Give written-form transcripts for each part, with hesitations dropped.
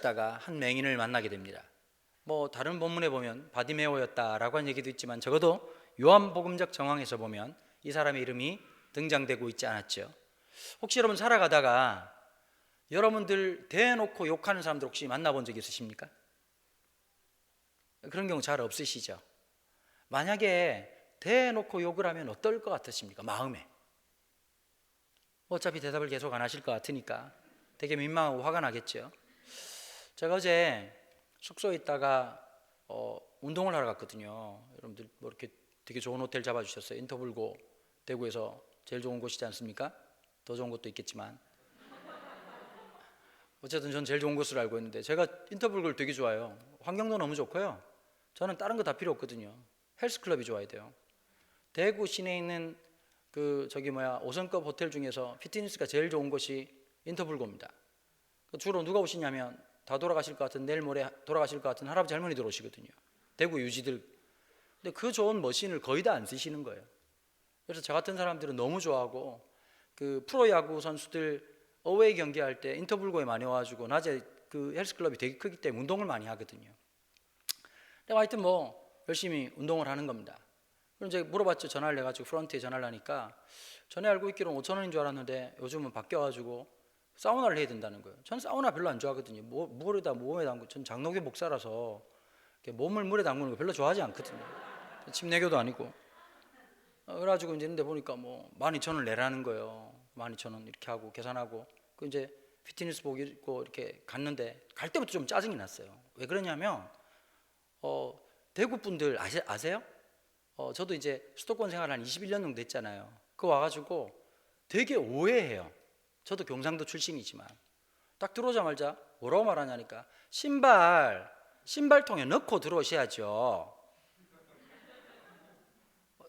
다가 한 맹인을 만나게 됩니다. 뭐 다른 본문에 보면 바디메오였다라고 한 얘기도 있지만 적어도 요한복음적 정황에서 보면 이 사람의 이름이 등장되고 있지 않았죠. 혹시 여러분 살아가다가 여러분들 대놓고 욕하는 사람들 혹시 만나본 적 있으십니까? 그런 경우 잘 없으시죠? 만약에 대놓고 욕을 하면 어떨 것 같으십니까? 마음에. 어차피 대답을 계속 안 하실 것 같으니까 되게 민망하고 화가 나겠죠. 제가 어제 숙소에 있다가 운동을 하러 갔거든요. 여러분들 뭐 이렇게 되게 좋은 호텔 잡아주셨어요. 인터불고 대구에서 제일 좋은 곳이지 않습니까? 더 좋은 곳도 있겠지만 어쨌든 전 제일 좋은 곳을 알고 있는데 제가 인터불고를 되게 좋아해요. 환경도 너무 좋고요. 저는 다른 거 다 필요 없거든요. 헬스클럽이 좋아야 돼요. 대구 시내에 있는 그 5성급 호텔 중에서 피트니스가 제일 좋은 곳이 인터불고입니다. 주로 누가 오시냐면 다 돌아가실 것 같은, 내일 모레 돌아가실 것 같은 할아버지 할머니들 오시거든요. 대구 유지들. 근데 그 좋은 머신을 거의 다 안 쓰시는 거예요. 그래서 저 같은 사람들은 너무 좋아하고 그 프로야구 선수들 어웨이 경기할 때 인터불고에 많이 와가지고 낮에 그 헬스클럽이 되게 크기 때문에 운동을 많이 하거든요. 근데 하여튼 뭐 열심히 운동을 하는 겁니다. 그럼 이제 물어봤죠. 전화를 해가지고 프런트에 전화를 하니까 전에 알고 있기로는 5,000원인 줄 알았는데 요즘은 바뀌어가지고 사우나를 해야 된다는 거예요. 전 사우나 별로 안 좋아하거든요. 물에다 몸에 담고, 전 장로교 목사라서 몸을 물에 담그는 거 별로 좋아하지 않거든요. 침례교도 아니고. 그래가지고 이제 근데 보니까 뭐 12,000원을 내라는 거예요. 12,000원 이렇게 하고 계산하고 그 이제 피트니스복 입고 이렇게 갔는데 갈 때부터 좀 짜증이 났어요. 왜 그러냐면 대구 분들 아세요? 저도 이제 수도권 생활 한 21년 정도 했잖아요. 그거 와가지고 되게 오해해요. 저도 경상도 출신이지만 딱 들어오자마자 뭐라고 말하냐니까 신발통에 넣고 들어오셔야죠.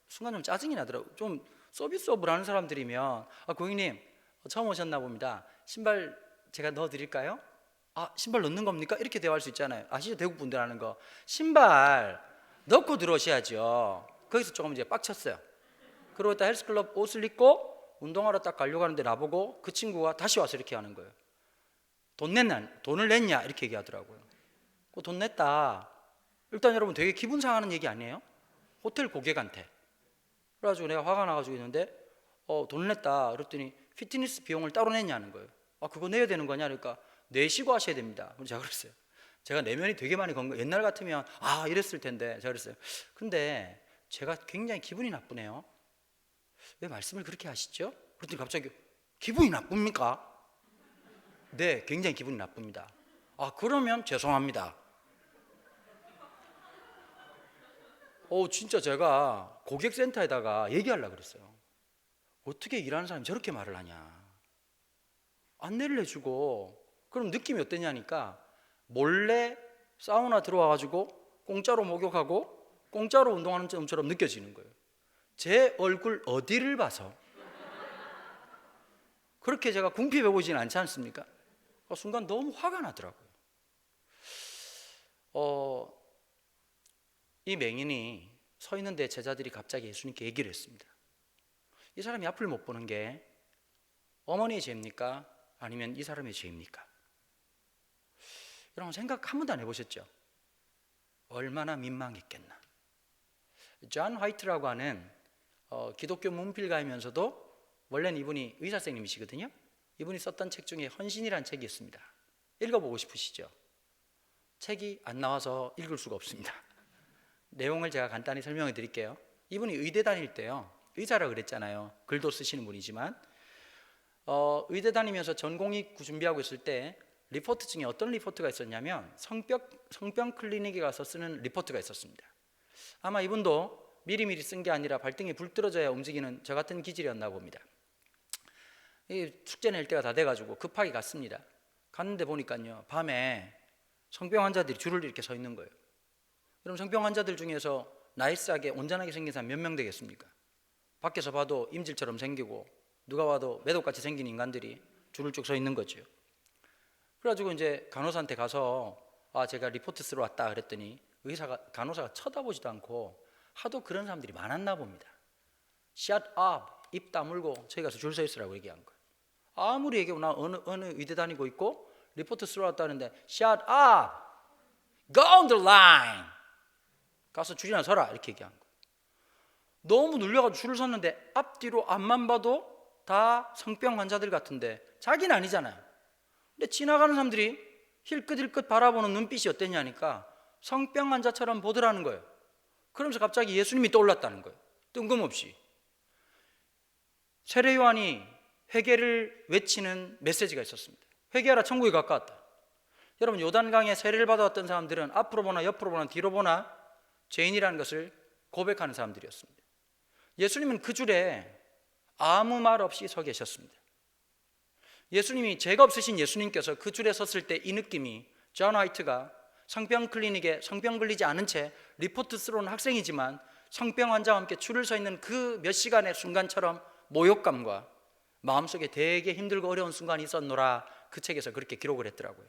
순간 좀 짜증이 나더라고요. 좀 서비스업을 하는 사람들이면 고객님 처음 오셨나 봅니다. 신발 제가 넣어드릴까요? 신발 넣는 겁니까? 이렇게 대화할 수 있잖아요. 아시죠? 대구 분들 하는 거. 신발 넣고 들어오셔야죠. 거기서 조금 이제 빡쳤어요. 그러고 딱 헬스클럽 옷을 입고 운동하러 딱 가려고 하는데 나보고 그 친구가 다시 와서 이렇게 하는 거예요. 돈을 냈냐? 이렇게 얘기하더라고요. 돈 냈다. 일단 여러분 되게 기분 상하는 얘기 아니에요? 호텔 고객한테. 그래가지고 내가 화가 나가지고 있는데 돈 냈다. 그랬더니 피트니스 비용을 따로 냈냐는 거예요. 그거 내야 되는 거냐? 그러니까 내시고 하셔야 됩니다. 그래서 제가 그랬어요. 제가 내면이 되게 많이 건 거예요. 옛날 같으면 이랬을 텐데 제가 그랬어요. 근데 제가 굉장히 기분이 나쁘네요. 왜 말씀을 그렇게 하시죠? 그랬더니 갑자기 기분이 나쁩니까? 네, 굉장히 기분이 나쁩니다. 그러면 죄송합니다. 진짜 제가 고객센터에다가 얘기하려고 그랬어요. 어떻게 일하는 사람이 저렇게 말을 하냐. 안내를 해주고 그럼 느낌이 어땠냐니까 몰래 사우나 들어와가지고 공짜로 목욕하고 공짜로 운동하는 것처럼 느껴지는 거예요. 제 얼굴 어디를 봐서 그렇게 제가 궁핍해 보이지는 않지 않습니까? 순간 너무 화가 나더라고요. 이 맹인이 서 있는데 제자들이 갑자기 예수님께 얘기를 했습니다. 이 사람이 앞을 못 보는 게 어머니의 죄입니까? 아니면 이 사람의 죄입니까? 여러분 생각 한 번도 안 해보셨죠? 얼마나 민망했겠나. 존 화이트라고 하는 기독교 문필가이면서도 원래는 이분이 의사 선생님이시거든요. 이분이 썼던 책 중에 헌신이라는 책이 있습니다. 읽어보고 싶으시죠? 책이 안 나와서 읽을 수가 없습니다. 내용을 제가 간단히 설명해 드릴게요. 이분이 의대 다닐 때요, 의사라 그랬잖아요. 글도 쓰시는 분이지만 의대 다니면서 전공의 준비하고 있을 때 리포트 중에 어떤 리포트가 있었냐면 성병 클리닉에 가서 쓰는 리포트가 있었습니다. 아마 이분도 미리미리 쓴 게 아니라 발등에 불 떨어져야 움직이는 저 같은 기질이었나 봅니다. 숙제 낼 때가 다 돼가지고 급하게 갔습니다. 갔는데 보니까요, 밤에 성병 환자들이 줄을 이렇게 서 있는 거예요. 그럼 성병 환자들 중에서 나이스하게 온전하게 생긴 사람 몇 명 되겠습니까? 밖에서 봐도 임질처럼 생기고 누가 봐도 매독같이 생긴 인간들이 줄을 쭉 서 있는 거죠. 그래가지고 이제 간호사한테 가서 제가 리포트 쓰러 왔다 그랬더니 간호사가 쳐다보지도 않고 하도 그런 사람들이 많았나 봅니다. Shut up, 입 다물고 저기 가서 줄 서 있으라고 얘기한 거예요. 아무리 얘기하고 나 어느 의대 다니고 있고 리포트 쓰러 왔다는데 Shut up! Go on the line! 가서 줄이나 서라 이렇게 얘기한 거예요. 너무 눌려가지고 줄을 섰는데 앞뒤로 앞만 봐도 다 성병 환자들 같은데 자기는 아니잖아요. 근데 지나가는 사람들이 힐끗힐끗 바라보는 눈빛이 어땠냐니까 성병 환자처럼 보더라는 거예요. 그러면서 갑자기 예수님이 떠올랐다는 거예요. 뜬금없이. 세례 요한이 회개를 외치는 메시지가 있었습니다. 회개하라, 천국이 가까웠다. 여러분, 요단강에 세례를 받아왔던 사람들은 앞으로 보나 옆으로 보나 뒤로 보나 죄인이라는 것을 고백하는 사람들이었습니다. 예수님은 그 줄에 아무 말 없이 서 계셨습니다. 예수님이, 죄가 없으신 예수님께서 그 줄에 섰을 때 이 느낌이, 존 화이트가 성병 클리닉에 성병 걸리지 않은 채 리포트 쓰러 온 학생이지만 성병 환자와 함께 줄을 서 있는 그 몇 시간의 순간처럼 모욕감과 마음속에 되게 힘들고 어려운 순간이 있었노라, 그 책에서 그렇게 기록을 했더라고요.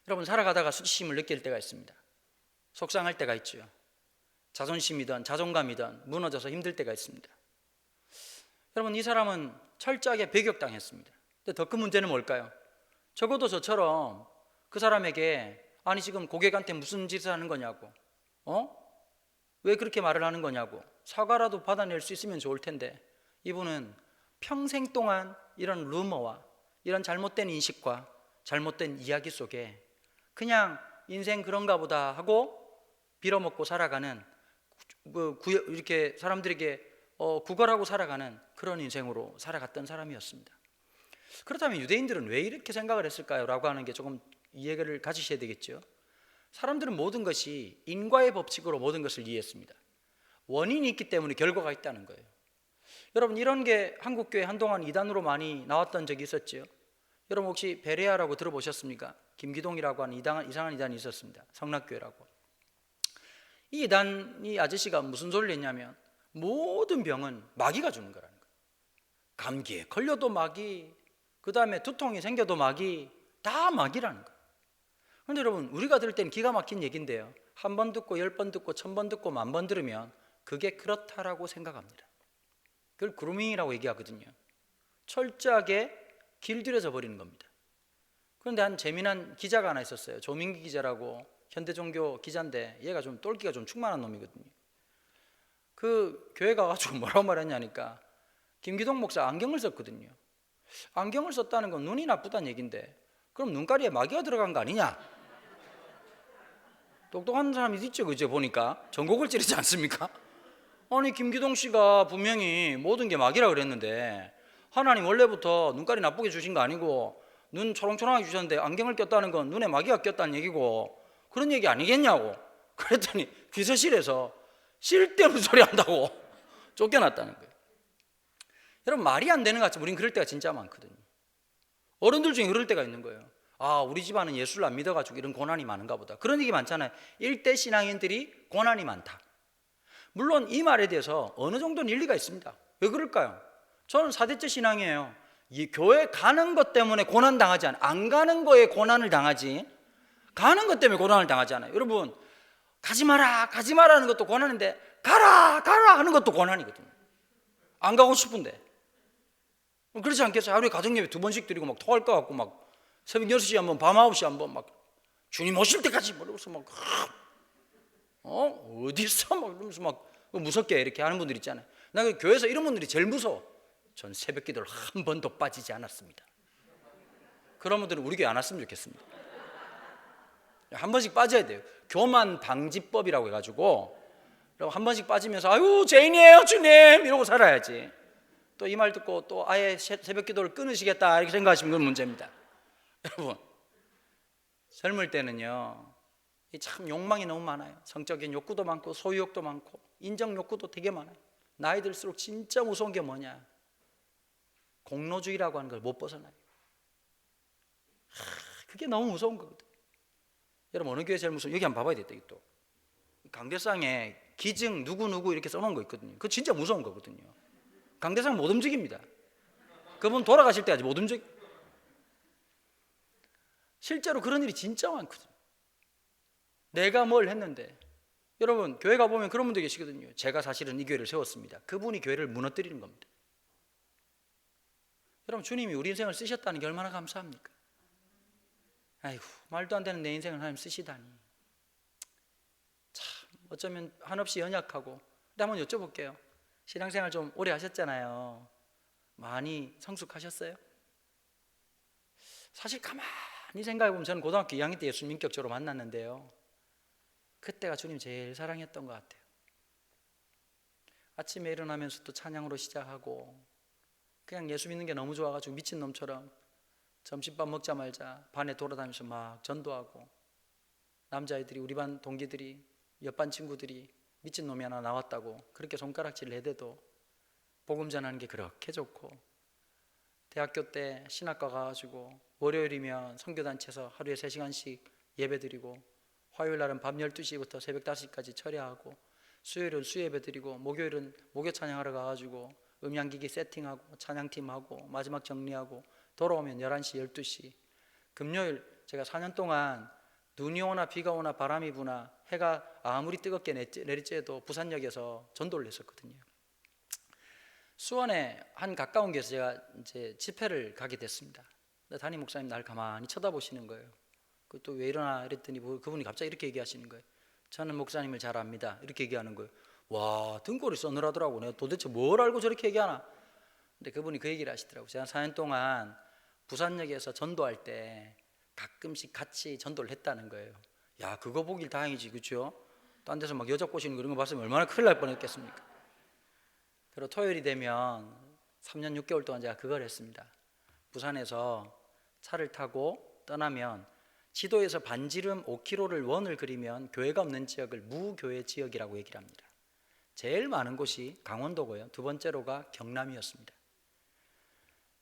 여러분, 살아가다가 수치심을 느낄 때가 있습니다. 속상할 때가 있죠. 자존심이든 자존감이든 무너져서 힘들 때가 있습니다. 여러분, 이 사람은 철저하게 배격당했습니다. 근데 더 큰 문제는 뭘까요? 적어도 저처럼 그 사람에게 아니 지금 고객한테 무슨 짓을 하는 거냐고, 왜 그렇게 말을 하는 거냐고 사과라도 받아낼 수 있으면 좋을 텐데, 이분은 평생 동안 이런 루머와 이런 잘못된 인식과 잘못된 이야기 속에 그냥 인생 그런가 보다 하고 빌어먹고 살아가는, 이렇게 사람들에게 구걸하고 살아가는 그런 인생으로 살아갔던 사람이었습니다. 그렇다면 유대인들은 왜 이렇게 생각을 했을까요? 라고 하는 게 조금 이해를 가지셔야 되겠죠. 사람들은 모든 것이 인과의 법칙으로 모든 것을 이해했습니다. 원인이 있기 때문에 결과가 있다는 거예요. 여러분, 이런 게 한국교회 한동안 이단으로 많이 나왔던 적이 있었죠. 여러분 혹시 베레아라고 들어보셨습니까? 김기동이라고 하는 이상한 이단이 있었습니다. 성락교회라고. 이 이단, 이 아저씨가 무슨 소리를 했냐면 모든 병은 마귀가 주는 거라는 거예요. 감기에 걸려도 마귀, 그 다음에 두통이 생겨도 마귀, 다 마귀라는 거예요. 그런데 여러분, 우리가 들을 때는 기가 막힌 얘기인데요, 한 번 듣고 10번 듣고 1000번 듣고 10,000번 들으면 그게 그렇다라고 생각합니다. 그걸 그루밍이라고 얘기하거든요. 철저하게 길들여져 버리는 겁니다. 그런데 한 재미난 기자가 하나 있었어요. 조민기 기자라고, 현대종교 기자인데 얘가 좀 똘끼가 좀 충만한 놈이거든요. 그 교회 가가지고 뭐라고 말했냐니까 김기동 목사 안경을 썼거든요. 안경을 썼다는 건 눈이 나쁘다는 얘기인데 그럼 눈가리에 마귀가 들어간 거 아니냐? 똑똑한 사람이 있죠, 그죠? 보니까 전곡을 찌르지 않습니까? 아니, 김기동 씨가 분명히 모든 게 마귀라고 그랬는데 하나님 원래부터 눈깔이 나쁘게 주신 거 아니고 눈 초롱초롱하게 주셨는데 안경을 꼈다는 건 눈에 마귀가 꼈다는 얘기고 그런 얘기 아니겠냐고 그랬더니 비서실에서 쓸데없는 소리 한다고 쫓겨났다는 거예요. 여러분, 말이 안 되는 것 같지만 우린 그럴 때가 진짜 많거든요. 어른들 중에 그럴 때가 있는 거예요. 아, 우리 집안은 예수를 안 믿어가지고 이런 고난이 많은가 보다. 그런 얘기 많잖아요. 일대 신앙인들이 고난이 많다. 물론 이 말에 대해서 어느 정도는 일리가 있습니다. 왜 그럴까요? 저는 4대째 신앙이에요. 이 교회 가는 것 때문에 고난 당하지 않아요. 안 가는 거에 고난을 당하지, 가는 것 때문에 고난을 당하지 않아요. 여러분, 가지 마라 가지 마라 하는 것도 고난인데 가라 가라 하는 것도 고난이거든요. 안 가고 싶은데. 그렇지 않겠어요? 하루에 가정예배 2번씩 드리고 막 토할 것 같고 막 새벽 6시에 한번 밤 9시에 한번 막 주님 오실 때까지 모르고서 막 어디서 막 이러면서 막 무섭게 이렇게 하는 분들 있잖아요. 나 그 교회에서 이런 분들이 제일 무서워. 전 새벽 기도를 한 번도 빠지지 않았습니다. 그런 분들은 우리 교회 안 왔으면 좋겠습니다. 한 번씩 빠져야 돼요. 교만 방지법이라고 해가지고 한 번씩 빠지면서 아유 죄인이에요 주님 이러고 살아야지. 또 이 말 듣고 또 아예 새벽 기도를 끊으시겠다 이렇게 생각하시면 그건 문제입니다. 여러분, 젊을 때는요 참 욕망이 너무 많아요. 성적인 욕구도 많고 소유욕도 많고 인정 욕구도 되게 많아요. 나이 들수록 진짜 무서운 게 뭐냐, 공로주의라고 하는 걸 못 벗어나요. 그게 너무 무서운 거거든. 여러분, 어느 교회 제일 무서워? 여기 한번 봐봐야 되겠다. 또 강대상에 기증 누구누구 이렇게 써놓은 거 있거든요. 그거 진짜 무서운 거거든요. 강대상 못 움직입니다. 그분 돌아가실 때까지 못 움직여. 실제로 그런 일이 진짜 많거든요. 내가 뭘 했는데, 여러분 교회 가보면 그런 분들 계시거든요. 제가 사실은 이 교회를 세웠습니다. 그분이 교회를 무너뜨리는 겁니다. 여러분, 주님이 우리 인생을 쓰셨다는 게 얼마나 감사합니까? 아이고, 말도 안 되는 내 인생을 하나님 쓰시다니. 참 어쩌면 한없이 연약하고. 근데 한번 여쭤볼게요. 신앙생활 좀 오래 하셨잖아요. 많이 성숙하셨어요? 사실 가만히 생각해보면 저는 고등학교 2학년 때 예수님 인격적으로 만났는데요, 그때가 주님 제일 사랑했던 것 같아요. 아침에 일어나면서도 찬양으로 시작하고, 그냥 예수 믿는 게 너무 좋아가지고 미친놈처럼 점심밥 먹자마자 반에 돌아다니면서 막 전도하고, 남자애들이, 우리 반 동기들이, 옆반 친구들이 미친놈이 하나 나왔다고 그렇게 손가락질을 해대도 복음 전하는 게 그렇게 좋고, 대학교 때 신학과 가가지고 월요일이면 선교단체에서 하루에 3시간씩 예배 드리고, 화요일 날은 밤 12시부터 새벽 5시까지 철야하고, 수요일은 수예배 드리고, 목요일은 목요 찬양하러 가가지고 음향기기 세팅하고 찬양팀하고 마지막 정리하고, 돌아오면 11시 12시. 금요일 제가 4년 동안 눈이 오나 비가 오나 바람이 부나 해가 아무리 뜨겁게 내리쬐도 부산역에서 전도를 했었거든요. 수원에 한 가까운 곳에서 제가 이제 집회를 가게 됐습니다. 담임 목사님 날 가만히 쳐다보시는 거예요. 또 왜 이러나 이랬더니 그분이 갑자기 이렇게 얘기하시는 거예요. 저는 목사님을 잘 압니다. 이렇게 얘기하는 거예요. 와, 등골이 서늘하더라고. 내가 도대체 뭘 알고 저렇게 얘기하나. 근데 그분이 그 얘기를 하시더라고요. 제가 4년 동안 부산역에서 전도할 때 가끔씩 같이 전도를 했다는 거예요. 야, 그거 보길 다행이지, 그렇죠? 딴 데서 막 여자 꼬시는 거 이런 거 봤으면 얼마나 큰일 날 뻔했겠습니까? 그리고 토요일이 되면 3년 6개월 동안 제가 그걸 했습니다. 부산에서 차를 타고 떠나면 지도에서 반지름 5km를 원을 그리면 교회가 없는 지역을 무교회 지역이라고 얘기를 합니다. 제일 많은 곳이 강원도고요. 두 번째로가 경남이었습니다.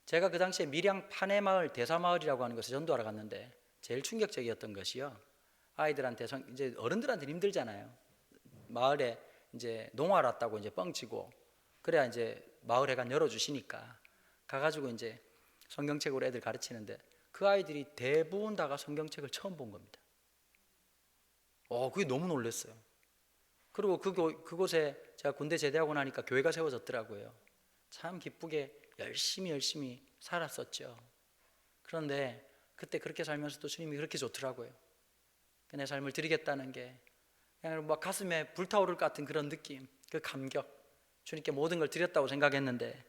제가 그 당시에 밀양 파내마을 대사마을이라고 하는 곳에 전도하러 갔는데 제일 충격적이었던 것이요, 아이들한테 이제 어른들한테는 힘들잖아요. 마을에 이제 농활 왔다고 이제 뻥치고, 그래야 이제 마을 회관 열어주시니까 가가지고 이제 성경책으로 애들 가르치는데, 그 아이들이 대부분 다가 성경책을 처음 본 겁니다. 그게 너무 놀랐어요. 그리고 그곳에 제가 군대 제대하고 나니까 교회가 세워졌더라고요. 참 기쁘게 열심히 살았었죠. 그런데 그때 그렇게 살면서도 주님이 그렇게 좋더라고요. 내 삶을 드리겠다는 게 그냥 막 가슴에 불타오를 것 같은 그런 느낌, 그 감격, 주님께 모든 걸 드렸다고 생각했는데,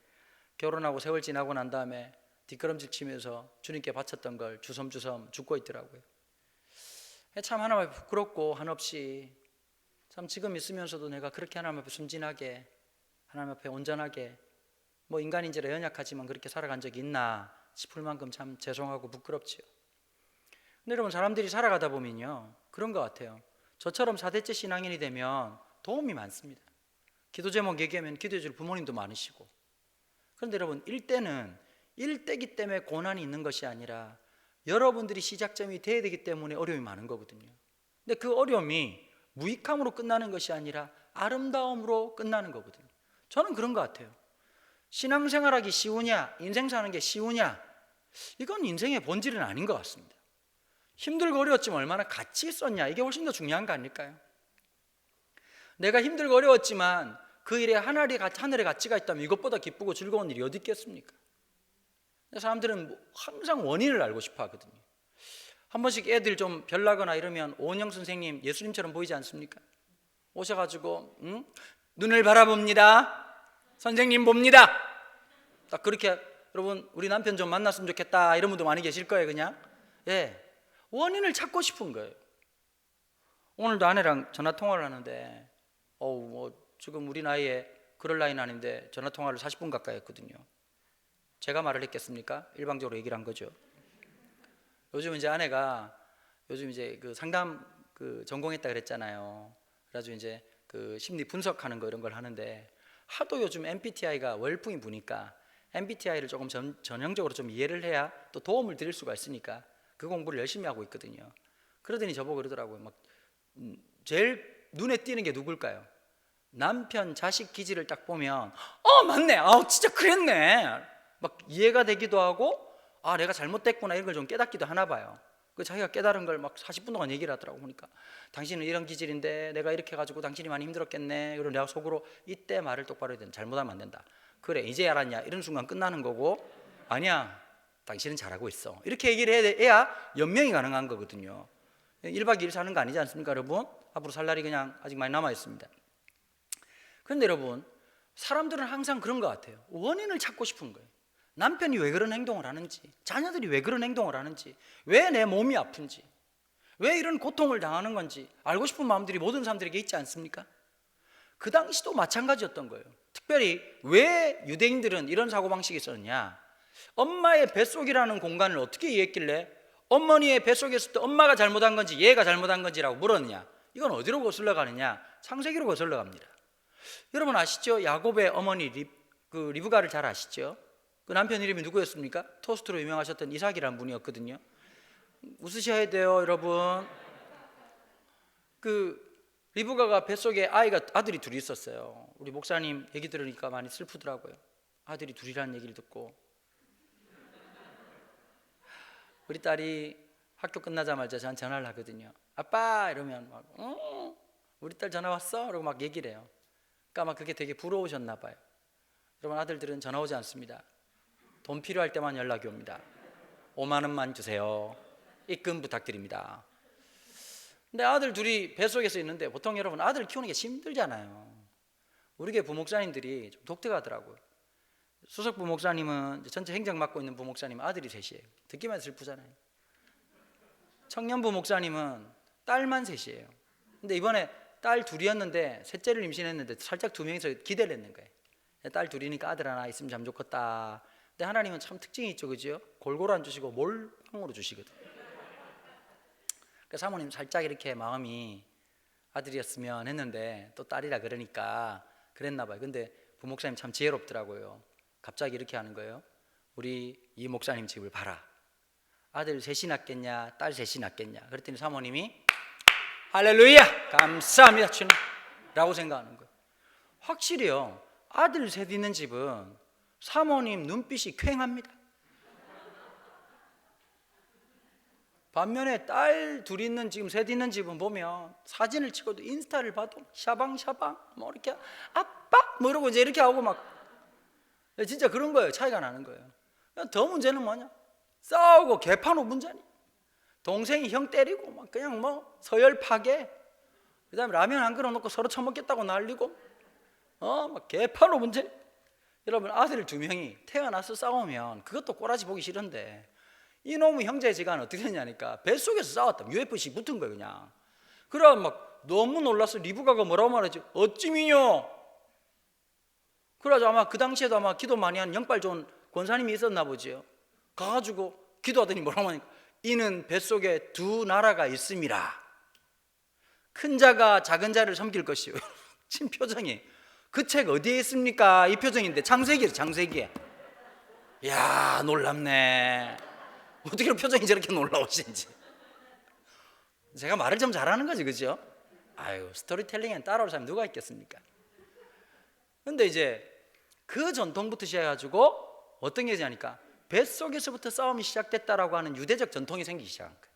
결혼하고 세월 지나고 난 다음에 뒷걸음질 치면서 주님께 바쳤던 걸 주섬주섬 죽고 있더라고요. 참 하나님 앞에 부끄럽고 한없이, 참 지금 있으면서도 내가 그렇게 하나님 앞에 순진하게, 하나님 앞에 온전하게, 뭐 인간인지라 연약하지만 그렇게 살아간 적이 있나 싶을 만큼 참 죄송하고 부끄럽지요. 근데 여러분, 사람들이 살아가다 보면요, 그런 것 같아요. 저처럼 4대째 신앙인이 되면 도움이 많습니다. 기도 제목 얘기하면 기도해 줄 부모님도 많으시고. 그런데 여러분, 일대기 때문에 고난이 있는 것이 아니라 여러분들이 시작점이 돼야 되기 때문에 어려움이 많은 거거든요. 근데 그 어려움이 무익함으로 끝나는 것이 아니라 아름다움으로 끝나는 거거든요. 저는 그런 것 같아요. 신앙생활하기 쉬우냐, 인생 사는 게 쉬우냐, 이건 인생의 본질은 아닌 것 같습니다. 힘들고 어려웠지만 얼마나 가치 있었냐, 이게 훨씬 더 중요한 거 아닐까요? 내가 힘들고 어려웠지만 그 일에 하늘의 가치가 있다면 이것보다 기쁘고 즐거운 일이 어디 있겠습니까? 사람들은 항상 원인을 알고 싶어 하거든요. 한 번씩 애들 좀 별나거나 이러면 오은영 선생님 예수님처럼 보이지 않습니까? 오셔가지고 눈을 바라봅니다, 선생님 봅니다, 딱 그렇게. 여러분, 우리 남편 좀 만났으면 좋겠다 이런 분도 많이 계실 거예요. 그냥 원인을 찾고 싶은 거예요. 오늘도 아내랑 전화 통화를 하는데 지금 우리 나이에 그럴 나이는 아닌데 전화 통화를 40분 가까이 했거든요. 제가 말을 했겠습니까? 일방적으로 얘기를 한 거죠. 요즘 이제 아내가 이제 그 상담 전공했다 그랬잖아요. 그래가지고 이제 그 심리 분석하는 거 이런 걸 하는데, 하도 요즘 MBTI가 월풍이 부니까 MBTI를 조금 전형적으로 좀 이해를 해야 또 도움을 드릴 수가 있으니까 그 공부를 열심히 하고 있거든요. 그러더니 저보고 그러더라고요. 막 제일 눈에 띄는 게 누굴까요? 남편 자식 기질을 딱 보면 맞네, 진짜 그랬네, 막 이해가 되기도 하고, 내가 잘못됐구나 이런 걸 좀 깨닫기도 하나 봐요. 그 자기가 깨달은 걸 막 40분 동안 얘기를 하더라고. 보니까 당신은 이런 기질인데 내가 이렇게 해가지고 당신이 많이 힘들었겠네. 그리고 내가 속으로 이때 말을 똑바로 해야 된다, 잘못하면 안 된다, 그래 이제 알았냐, 이런 순간 끝나는 거고, 아니야, 당신은 잘하고 있어. 이렇게 얘기를 해야 연명이 가능한 거거든요. 1박 2일 사는 거 아니지 않습니까, 여러분? 앞으로 살 날이 그냥 아직 많이 남아 있습니다. 그런데 여러분, 사람들은 항상 그런 것 같아요. 원인을 찾고 싶은 거예요. 남편이 왜 그런 행동을 하는지, 자녀들이 왜 그런 행동을 하는지, 왜 내 몸이 아픈지, 왜 이런 고통을 당하는 건지 알고 싶은 마음들이 모든 사람들에게 있지 않습니까? 그 당시도 마찬가지였던 거예요. 특별히 왜 유대인들은 이런 사고방식이 있었느냐, 엄마의 뱃속이라는 공간을 어떻게 이해했길래 어머니의 뱃속에 있을 때 엄마가 잘못한 건지 얘가 잘못한 건지라고 물었느냐, 이건 어디로 거슬러 가느냐, 창세기로 거슬러 갑니다. 여러분 아시죠? 야곱의 어머니 리브가를 잘 아시죠? 그 남편 이름이 누구였습니까? 토스트로 유명하셨던 이삭이라는 분이었거든요. 웃으셔야 돼요, 여러분. 그 리브가가 뱃속에 아들이 둘이 있었어요. 우리 목사님 얘기 들으니까 많이 슬프더라고요. 아들이 둘이라는 얘기를 듣고. 우리 딸이 학교 끝나자마자 저한테 전화를 하거든요. 아빠 이러면 막 우리 딸 전화 왔어? 그러고 막 얘기를 해요. 그러니까 막 그게 되게 부러우셨나 봐요. 여러분 아들들은 전화 오지 않습니다. 돈 필요할 때만 연락이 옵니다. 5만 원만 주세요. 입금 부탁드립니다. 근데 아들 둘이 뱃속에서 있는데 보통 여러분 아들 키우는 게 힘들잖아요. 우리 교회 부목사님들이 좀 독특하더라고요. 수석 부목사님은 전체 행정 맡고 있는 부목사님은 아들이 셋이에요. 듣기만 해도 슬프잖아요. 청년 부목사님은 딸만 셋이에요. 근데 이번에 딸 둘이었는데 셋째를 임신했는데 살짝 두 명이서 기대를 했는 거예요. 딸 둘이니까 아들 하나 있으면 참 좋겠다. 근데 하나님은 참 특징이 있죠, 그죠? 골고루 안 주시고 몰빵으로 주시거든요. 그러니까 사모님 살짝 이렇게 마음이 아들이었으면 했는데 또 딸이라 그러니까 그랬나 봐요. 근데 부목사님 참 지혜롭더라고요. 갑자기 이렇게 하는 거예요. 우리 이 목사님 집을 봐라. 아들 셋이 낳겠냐, 딸 셋이 낳겠냐. 그랬더니 사모님이 할렐루야, 감사합니다 주님 라고 생각하는 거예요. 확실히요, 아들 셋 있는 집은 사모님 눈빛이 퀭합니다. 반면에 딸 둘 있는 지금 셋 있는 집은 보면 사진을 찍어도 인스타를 봐도 샤방샤방 뭐 이렇게 아빠 뭐 이러고 이제 이렇게 하고 막 진짜 그런 거예요. 차이가 나는 거예요. 더 문제는 뭐냐, 싸우고 개판호 문제니, 동생이 형 때리고 막 그냥 뭐 서열 파괴, 그 다음에 라면 한 그릇 놓고 서로 처먹겠다고 난리고 막 개판호 문제. 여러분 아들 두 명이 태어나서 싸우면 그것도 꼬라지 보기 싫은데 이놈의 형제지간 어떻게 됐냐니까 뱃속에서 싸웠다. UFC 붙은 거예요 그냥. 그럼 막 너무 놀라서 리브가가 뭐라고 말하지? 어찌미뇨? 그래가지고 아마 그 당시에도 아마 기도 많이 한 영빨 좋은 권사님이 있었나 보지요. 가가지고 기도하더니 뭐라고 하니까 이는 뱃속에 두 나라가 있음이라. 큰 자가 작은 자를 섬길 것이요. 진 표정이 그 책 어디에 있습니까? 이 표정인데 창세기에, 창세기에. 이야 놀랍네. 어떻게 표정이 저렇게 놀라우신지. 제가 말을 좀 잘하는 거지, 그죠? 아유, 스토리텔링엔 따라올 사람이 누가 있겠습니까? 근데 이제 그 전통부터 시작해가지고 어떤 게 되냐니까 뱃속에서부터 싸움이 시작됐다라고 하는 유대적 전통이 생기기 시작한 거예요.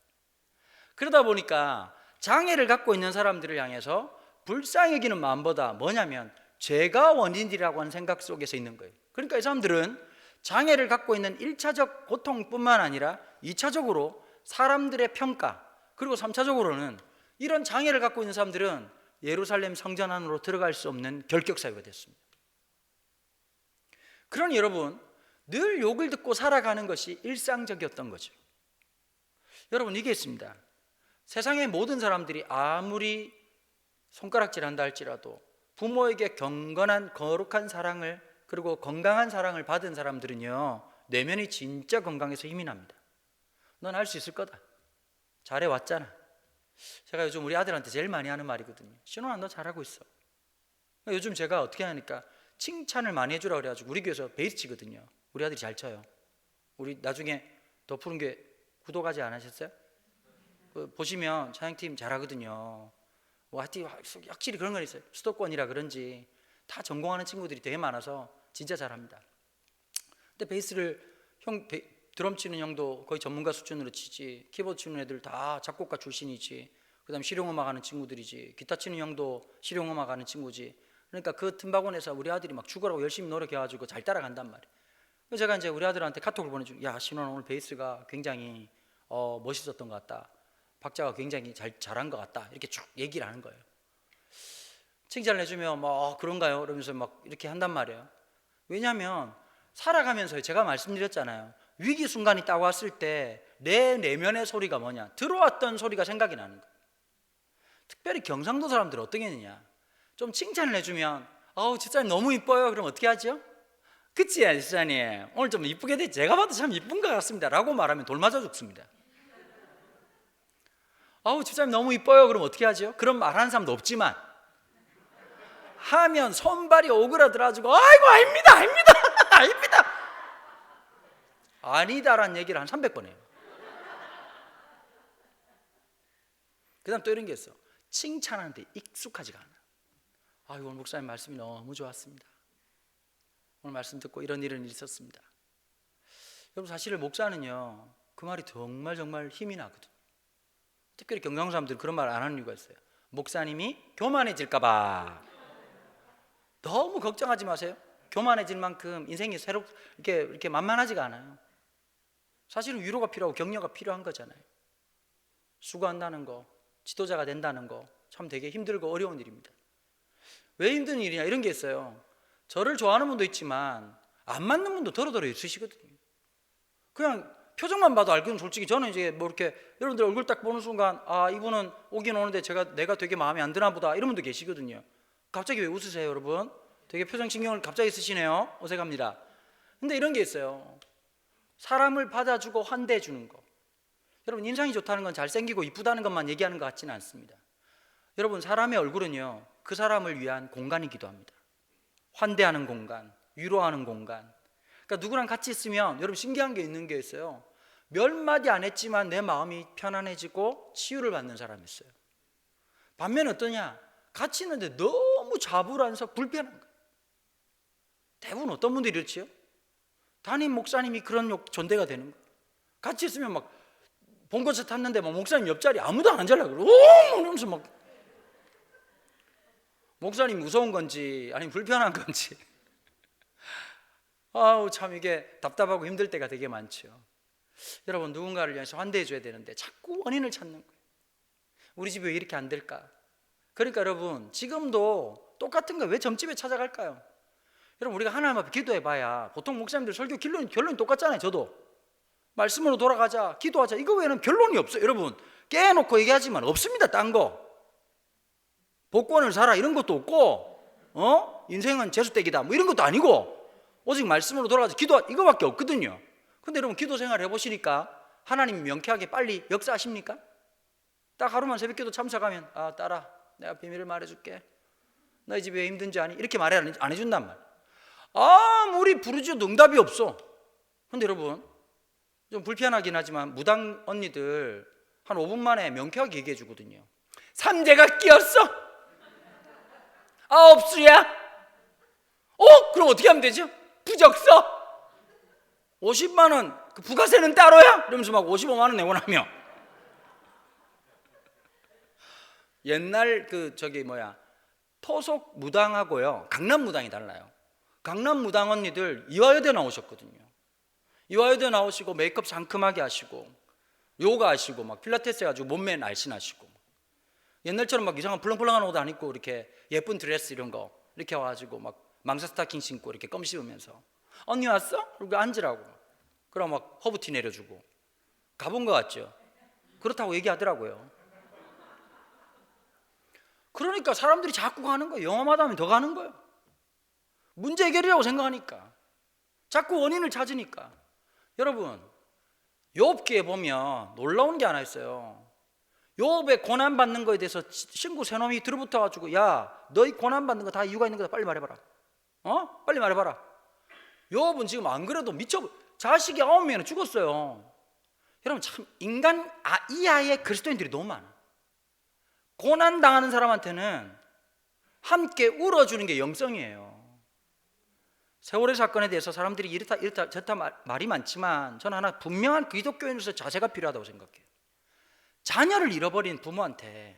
그러다 보니까 장애를 갖고 있는 사람들을 향해서 불쌍히 여기는 마음보다 뭐냐면 죄가 원인이라고 하는 생각 속에서 있는 거예요. 그러니까 이 사람들은 장애를 갖고 있는 1차적 고통뿐만 아니라 2차적으로 사람들의 평가, 그리고 3차적으로는 이런 장애를 갖고 있는 사람들은 예루살렘 성전 안으로 들어갈 수 없는 결격 사유가 됐습니다. 그러니 여러분 늘 욕을 듣고 살아가는 것이 일상적이었던 거죠. 여러분 이게 있습니다. 세상의 모든 사람들이 아무리 손가락질한다 할지라도 부모에게 경건한 거룩한 사랑을 그리고 건강한 사랑을 받은 사람들은요 내면이 진짜 건강해서 힘이 납니다. 넌 할 수 있을 거다. 잘해왔잖아. 제가 요즘 우리 아들한테 제일 많이 하는 말이거든요. 신혼아 너 잘하고 있어. 요즘 제가 어떻게 하니까 칭찬을 많이 해주라 그래가지고 우리 교회에서 베이스 치거든요. 우리 아들이 잘 쳐요. 우리 나중에 더 푸른 게 구독하지 않으셨어요? 보시면 찬양팀 잘하거든요. 확실히 그런 건 있어요. 수도권이라 그런지 다 전공하는 친구들이 되게 많아서 진짜 잘합니다. 근데 베이스를 드럼 치는 형도 거의 전문가 수준으로 치지, 키보드 치는 애들 다 작곡가 출신이지, 그 다음에 실용음악 하는 친구들이지, 기타 치는 형도 실용음악 하는 친구지. 그러니까 그 틈바구니에서 우리 아들이 막 죽으라고 열심히 노력해가지고 잘 따라간단 말이에요. 제가 이제 우리 아들한테 카톡을 보내주고, 야, 신원 오늘 베이스가 굉장히 멋있었던 것 같다. 박자가 굉장히 잘한 것 같다. 이렇게 쭉 얘기를 하는 거예요. 칭찬을 해주면 그런가요? 그러면서 막 이렇게 한단 말이에요. 왜냐하면 살아가면서 제가 말씀드렸잖아요. 위기 순간이 딱 왔을 때 내 내면의 소리가 뭐냐? 들어왔던 소리가 생각이 나는 거예요. 특별히 경상도 사람들은 어떻게 했느냐? 좀 칭찬을 해주면 집사님 너무 이뻐요. 그럼 어떻게 하죠? 그치, 집사님 오늘 좀 이쁘게 됐지? 제가 봐도 참 이쁜 것 같습니다 라고 말하면 돌 맞아 죽습니다. 집사님 너무 이뻐요. 그럼 어떻게 하죠? 그럼 말하는 사람도 없지만 하면 손발이 오그라들어가지고 아이고 아닙니다 아닙니다 아니다라는 얘기를 한 300번 해요. 그 다음 또 이런 게 있어. 칭찬하는데 익숙하지가 않아. 오늘 목사님 말씀이 너무 좋았습니다. 오늘 말씀 듣고 이런 일은 있었습니다. 여러분, 사실 목사는요, 그 말이 정말 힘이 나거든. 특별히 경상도 사람들은 그런 말 안 하는 이유가 있어요. 목사님이 교만해질까봐. 너무 걱정하지 마세요. 교만해질 만큼 인생이 이렇게 만만하지가 않아요. 사실은 위로가 필요하고 격려가 필요한 거잖아요. 수고한다는 거, 지도자가 된다는 거 참 되게 힘들고 어려운 일입니다. 왜 힘든 일이냐, 이런 게 있어요. 저를 좋아하는 분도 있지만 안 맞는 분도 더러더러 있으시거든요. 그냥 표정만 봐도 알거든. 솔직히 저는 이제 뭐 이렇게 여러분들 얼굴 딱 보는 순간 이분은 오긴 오는데 내가 되게 마음에 안 드나 보다, 이런 분도 계시거든요. 갑자기 왜 웃으세요, 여러분? 되게 표정 신경을 갑자기 쓰시네요. 어색합니다. 근데 이런 게 있어요. 사람을 받아주고 환대해 주는 거. 여러분, 인상이 좋다는 건 잘생기고 이쁘다는 것만 얘기하는 것 같지는 않습니다. 여러분, 사람의 얼굴은요, 그 사람을 위한 공간이기도 합니다. 환대하는 공간, 위로하는 공간. 그러니까 누구랑 같이 있으면 여러분 신기한 게 있는 게 있어요. 몇 마디 안 했지만 내 마음이 편안해지고 치유를 받는 사람이 있어요. 반면에 어떠냐? 같이 있는데 너무 자불안서 불편한 거예요. 대부분 어떤 분들이 이렇지요? 담임 목사님이 그런 존재가 되는 거예요. 같이 있으면 막 본거차 탔는데 막 목사님 옆자리 아무도 안 앉으려고 그러고 이러면서 막 목사님 무서운 건지 아니면 불편한 건지 참 이게 답답하고 힘들 때가 되게 많죠. 여러분, 누군가를 위해서 환대해 줘야 되는데 자꾸 원인을 찾는 거예요. 우리 집이 왜 이렇게 안 될까? 그러니까 여러분, 지금도 똑같은 거 왜 점집에 찾아갈까요? 여러분, 우리가 하나님 앞에 기도해 봐야 보통 목사님들 설교 결론이 똑같잖아요. 저도 말씀으로 돌아가자, 기도하자, 이거 외에는 결론이 없어요. 여러분, 깨놓고 얘기하지만 없습니다. 딴 거 복권을 사라 이런 것도 없고 인생은 재수댁이다 뭐 이런 것도 아니고 오직 말씀으로 돌아가자, 기도하자, 이거밖에 없거든요. 근데 여러분, 기도 생활 해보시니까 하나님이 명쾌하게 빨리 역사하십니까? 딱 하루만 새벽기도 참석하면 딸아, 내가 비밀을 말해줄게. 너희 집이 왜 힘든지 아니? 이렇게 말해 안 해준단 말. 아무리 부르짖어도 응답이 없어. 근데 여러분, 좀 불편하긴 하지만 무당 언니들 한 5분 만에 명쾌하게 얘기해 주거든요. 삼재가 끼었어. 없수야. 그럼 어떻게 하면 되죠? 부적서 50만 원, 그 부가세는 따로야? 이러면서 막 55만 원 내고 나면 옛날 토속 무당하고요, 강남 무당이 달라요. 강남 무당 언니들 이화여대 나오셨거든요. 이화여대 나오시고 메이크업 상큼하게 하시고 요가 하시고 막 필라테스 해가지고 몸매 날씬하시고 옛날처럼 막 이상한 펄렁펄렁한 옷 안 입고 이렇게 예쁜 드레스 이런 거 이렇게 와가지고 막 망사 스타킹 신고 이렇게 껌 씹으면서 언니 왔어? 그리고 앉으라고. 그럼 막 허브티 내려주고. 가본 것 같죠? 그렇다고 얘기하더라고요. 그러니까 사람들이 자꾸 가는 거예요. 영화마다 하면 더 가는 거예요. 문제 해결이라고 생각하니까, 자꾸 원인을 찾으니까. 여러분, 욥기에 보면 놀라운 게 하나 있어요. 욥의 고난받는 거에 대해서 친구 세 놈이 들어붙어가지고 야, 너희 고난받는 거 다 이유가 있는 거다, 빨리 말해봐라. 빨리 말해봐라. 욥은 지금 안 그래도 자식이 9명이나 죽었어요. 여러분, 참 인간 이하의 그리스도인들이 너무 많아. 고난당하는 사람한테는 함께 울어주는 게 영성이에요. 세월의 사건에 대해서 사람들이 이렇다 저렇다 말이 많지만 저는 하나 분명한 기독교인으로서 자세가 필요하다고 생각해요. 자녀를 잃어버린 부모한테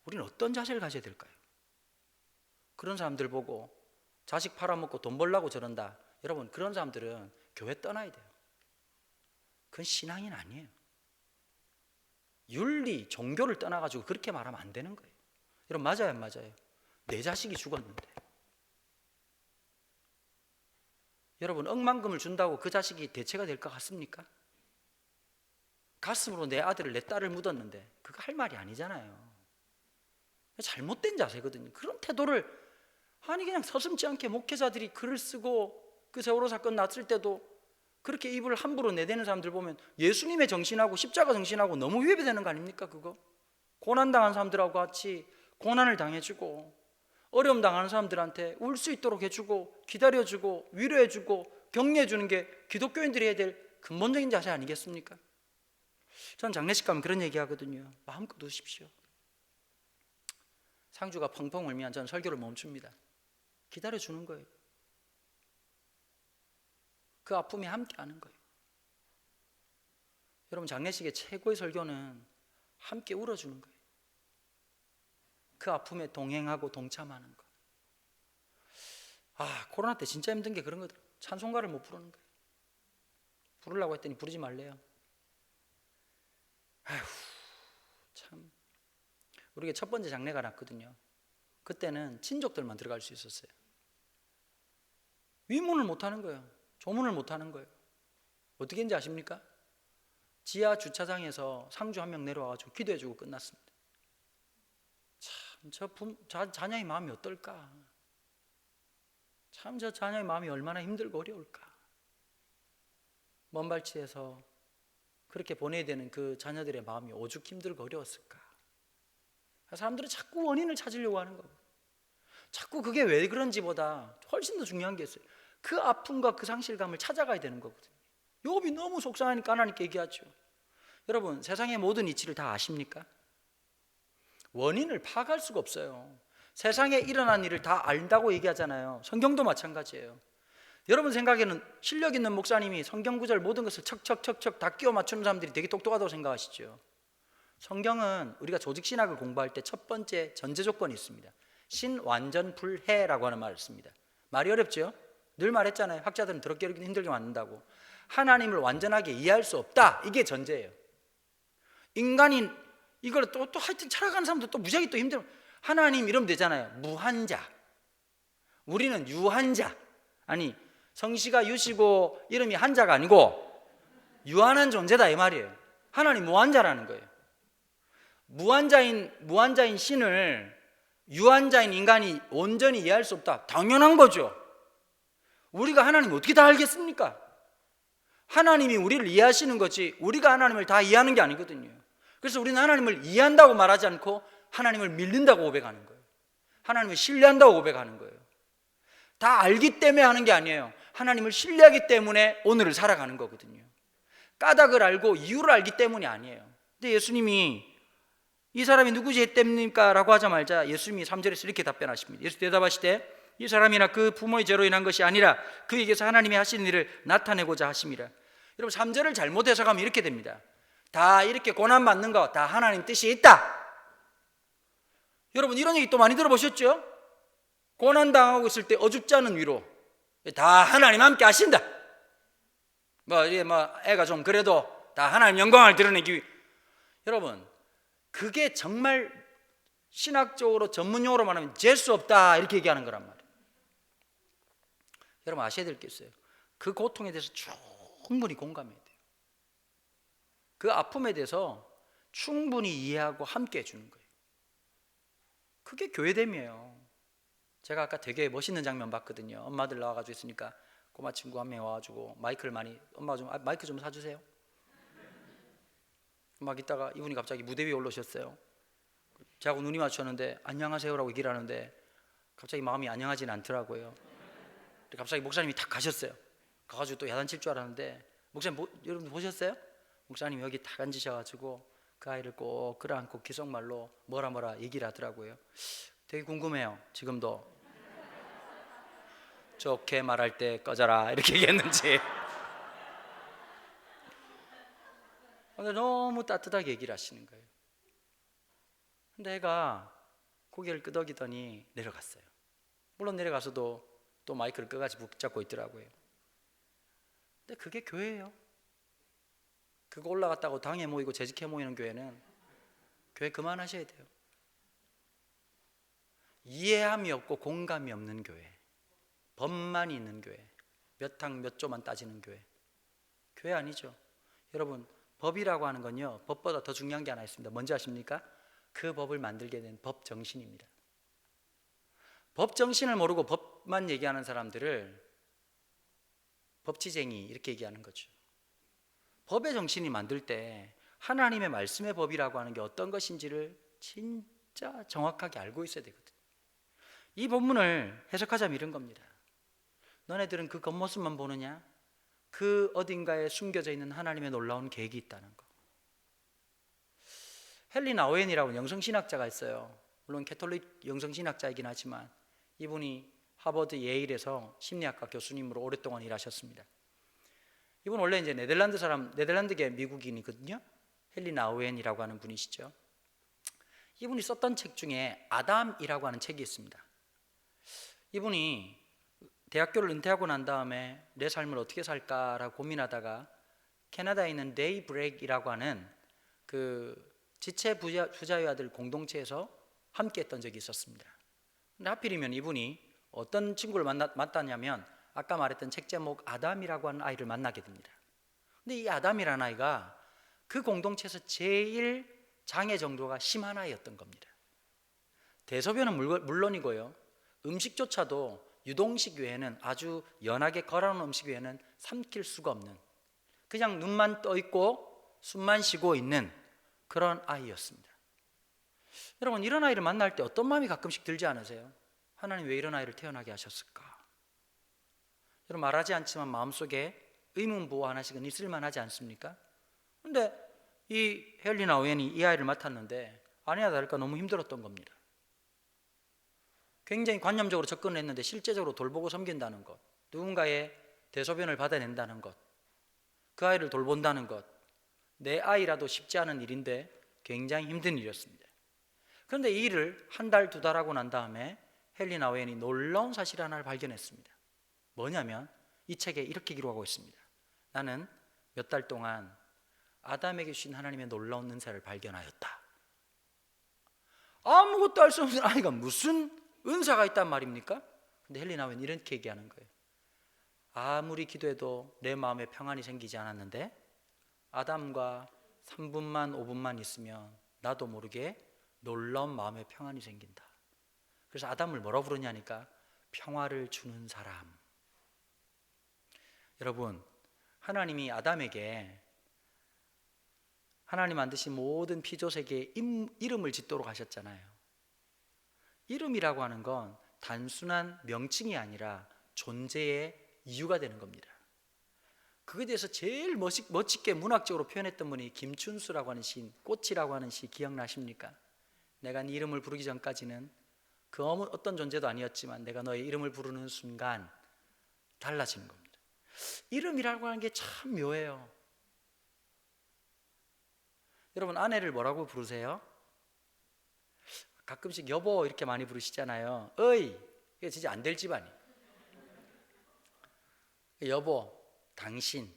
우리는 어떤 자세를 가져야 될까요? 그런 사람들 보고 자식 팔아먹고 돈 벌려고 저런다, 여러분, 그런 사람들은 교회 떠나야 돼요. 그건 신앙인 아니에요. 윤리, 종교를 떠나가지고 그렇게 말하면 안 되는 거예요. 여러분, 맞아요, 안 맞아요? 내 자식이 죽었는데 여러분, 억만금을 준다고 그 자식이 대체가 될 것 같습니까? 가슴으로 내 아들을, 내 딸을 묻었는데 그거 할 말이 아니잖아요. 잘못된 자세거든요. 그런 태도를, 아니 그냥 서슴지 않게 목회자들이 글을 쓰고 그 세월호 사건 났을 때도 그렇게 입을 함부로 내대는 사람들 보면 예수님의 정신하고 십자가 정신하고 너무 위배되는 거 아닙니까? 그거 고난당한 사람들하고 같이 고난을 당해주고 어려움 당하는 사람들한테 울 수 있도록 해주고 기다려주고 위로해주고 격려해주는 게 기독교인들이 해야 될 근본적인 자세 아니겠습니까? 전 장례식 가면 그런 얘기 하거든요. 마음껏 우십시오. 상주가 펑펑 울면 전 설교를 멈춥니다. 기다려주는 거예요. 그 아픔에 함께 하는 거예요. 여러분, 장례식의 최고의 설교는 함께 울어주는 거예요. 그 아픔에 동행하고 동참하는 거. 코로나 때 진짜 힘든 게 그런 거더라고요. 찬송가를 못 부르는 거예요. 부르려고 했더니 부르지 말래요. 참. 우리가 첫 번째 장례가 났거든요. 그때는 친족들만 들어갈 수 있었어요. 위문을 못 하는 거예요. 조문을 못 하는 거예요. 어떻게 했는지 아십니까? 지하 주차장에서 상주 한 명 내려와가지고 기도해주고 끝났습니다. 참, 자녀의 마음이 어떨까? 참, 저 자녀의 마음이 얼마나 힘들고 어려울까? 먼 발치에서 그렇게 보내야 되는 그 자녀들의 마음이 오죽 힘들고 어려웠을까? 사람들은 자꾸 원인을 찾으려고 하는 거고, 자꾸 그게 왜 그런지보다 훨씬 더 중요한 게 있어요. 그 아픔과 그 상실감을 찾아가야 되는 거거든요. 욥이 너무 속상하니까 하나님께 얘기하죠. 여러분, 세상의 모든 이치를 다 아십니까? 원인을 파악할 수가 없어요. 세상에 일어난 일을 다 안다고 얘기하잖아요. 성경도 마찬가지예요. 여러분 생각에는 실력 있는 목사님이 성경 구절 모든 것을 척척척척 다 끼워 맞추는 사람들이 되게 똑똑하다고 생각하시죠. 성경은 우리가 조직신학을 공부할 때 첫 번째 전제 조건이 있습니다. 신완전불해라고 하는 말을 씁니다. 말이 어렵죠? 늘 말했잖아요. 학자들은 더럽게 힘들게 만든다고. 하나님을 완전하게 이해할 수 없다, 이게 전제예요. 인간이 이걸 또 하여튼 살아가는 사람도 또 무지하게 또 힘들어. 하나님 이러면 되잖아요. 무한자. 우리는 유한자. 아니, 성씨가 유시고 이름이 한자가 아니고 유한한 존재다, 이 말이에요. 하나님 무한자라는 거예요. 무한자인 신을 유한자인 인간이 온전히 이해할 수 없다, 당연한 거죠. 우리가 하나님을 어떻게 다 알겠습니까? 하나님이 우리를 이해하시는 거지 우리가 하나님을 다 이해하는 게 아니거든요. 그래서 우리는 하나님을 이해한다고 말하지 않고 하나님을 믿는다고 고백하는 거예요. 하나님을 신뢰한다고 고백하는 거예요. 다 알기 때문에 하는 게 아니에요. 하나님을 신뢰하기 때문에 오늘을 살아가는 거거든요. 까닭을 알고 이유를 알기 때문이 아니에요. 근데 예수님이 이 사람이 누구지 했답니까? 라고 하자마자 예수님이 3절에서 이렇게 답변하십니다. 예수 대답하시되 이 사람이나 그 부모의 죄로 인한 것이 아니라 그에게서 하나님이 하시는 일을 나타내고자 하심이라. 여러분, 3절을 잘못 해석하면 이렇게 됩니다. 다 이렇게 고난받는 거 다 하나님 뜻이 있다. 여러분, 이런 얘기 또 많이 들어보셨죠? 고난당하고 있을 때 어줍지 않은 위로, 다 하나님 함께 하신다. 애가 좀 그래도 다 하나님 영광을 드러내기 위해. 여러분, 그게 정말 신학적으로 전문용어로 말하면 재수 없다, 이렇게 얘기하는 거란 말이에요. 여러분, 아셔야 될 게 있어요. 그 고통에 대해서 충분히 공감해야 돼요. 그 아픔에 대해서 충분히 이해하고 함께 해주는 거예요. 그게 교회됨이에요. 제가 아까 되게 멋있는 장면 봤거든요. 엄마들 나와가지고 있으니까 꼬마 친구 한 명 와가지고 마이크를 많이, 엄마 좀 마이크 좀 사주세요. 막 있다가 이분이 갑자기 무대 위에 올라오셨어요. 저하고 눈이 마주쳤는데 안녕하세요라고 얘기를 하는데 갑자기 마음이 안녕하지는 않더라고요. 갑자기 목사님이 탁 가셨어요. 가가지고 또 야단칠 줄 알았는데, 목사님 여러분 보셨어요? 목사님이 여기 탁 앉으셔가지고 그 아이를 꼭 끌어안고 기속말로 뭐라 얘기를 하더라고요. 되게 궁금해요. 지금도 좋게 말할 때 꺼져라 이렇게 얘기했는지. 근데 너무 따뜻하게 얘기를 하시는 거예요. 근데 애가 고개를 끄덕이더니 내려갔어요. 물론 내려가서도 또 마이크를 끝까지 붙잡고 있더라고요. 근데 그게 교회예요. 그거 올라갔다고 당에 모이고 재직해 모이는 교회는 교회 그만하셔야 돼요. 이해함이 없고 공감이 없는 교회, 법만 있는 교회, 몇 항 몇 조만 따지는 교회, 교회 아니죠. 여러분, 법이라고 하는 건요, 법보다 더 중요한 게 하나 있습니다. 뭔지 아십니까? 그 법을 만들게 된 법 정신입니다. 법 정신을 모르고 법만 얘기하는 사람들을 법치쟁이 이렇게 얘기하는 거죠. 법의 정신이 만들 때 하나님의 말씀의 법이라고 하는 게 어떤 것인지를 진짜 정확하게 알고 있어야 되거든요. 이 본문을 해석하자면 이런 겁니다. 너네들은 그 겉모습만 보느냐? 그 어딘가에 숨겨져 있는 하나님의 놀라운 계획이 있다는 거. 헨리 나우엔이라고 영성신학자가 있어요. 물론 캐톨릭 영성신학자이긴 하지만 이분이 하버드 예일에서 심리학과 교수님으로 오랫동안 일하셨습니다. 이분 원래 이제 네덜란드계 미국인이거든요. 헨리 나우엔이라고 하는 분이시죠. 이분이 썼던 책 중에 아담이라고 하는 책이 있습니다. 이분이 대학교를 은퇴하고 난 다음에 내 삶을 어떻게 살까라고 고민하다가 캐나다에 있는 데이브레이크이라고 하는 그 지체 부자의 아들 공동체에서 함께 했던 적이 있었습니다. 근데 하필이면 이분이 어떤 친구를 만났냐면 아까 말했던 책 제목 아담이라고 하는 아이를 만나게 됩니다. 근데 이 아담이라는 아이가 그 공동체에서 제일 장애 정도가 심한 아이였던 겁니다. 대소변은 물론이고요, 음식조차도 유동식 외에는, 아주 연하게 걸어놓은 음식 외에는 삼킬 수가 없는, 그냥 눈만 떠 있고 숨만 쉬고 있는 그런 아이였습니다. 여러분, 이런 아이를 만날 때 어떤 마음이 가끔씩 들지 않으세요? 하나님 왜 이런 아이를 태어나게 하셨을까? 여러분, 말하지 않지만 마음속에 의문부호 하나씩은 있을만 하지 않습니까? 근데 이 헨리 나우엔이 이 아이를 맡았는데 아니나 다를까 너무 힘들었던 겁니다. 굉장히 관념적으로 접근을 했는데 실제적으로 돌보고 섬긴다는 것, 누군가의 대소변을 받아낸다는 것, 그 아이를 돌본다는 것, 내 아이라도 쉽지 않은 일인데 굉장히 힘든 일이었습니다. 그런데 이 일을 한 달, 두 달 하고 난 다음에 헨리 나우엔이 놀라운 사실 하나를 발견했습니다. 뭐냐면 이 책에 이렇게 기록하고 있습니다. 나는 몇 달 동안 아담에게 주신 하나님의 놀라운 은사를 발견하였다. 아무것도 알 수 없는 아이가 무슨 은사가 있단 말입니까? 근데 헨리 나우엔 이렇게 얘기하는 거예요. 아무리 기도해도 내 마음에 평안이 생기지 않았는데 아담과 3분만 5분만 있으면 나도 모르게 놀라운 마음의 평안이 생긴다. 그래서 아담을 뭐라고 부르냐니까 평화를 주는 사람. 여러분, 하나님이 아담에게 하나님 만드신 모든 피조세계에 이름을 짓도록 하셨잖아요. 이름이라고 하는 건 단순한 명칭이 아니라 존재의 이유가 되는 겁니다. 그거에 대해서 제일 멋지게 문학적으로 표현했던 분이 김춘수라고 하는 시인, 꽃이라고 하는 시 기억나십니까? 내가 네 이름을 부르기 전까지는 그 어떤 존재도 아니었지만 내가 너의 이름을 부르는 순간 달라지는 겁니다. 이름이라고 하는 게 참 묘해요. 여러분, 아내를 뭐라고 부르세요? 가끔씩 여보 이렇게 많이 부르시잖아요. 어이, 이게 진짜 안 될 집안이. 여보, 당신.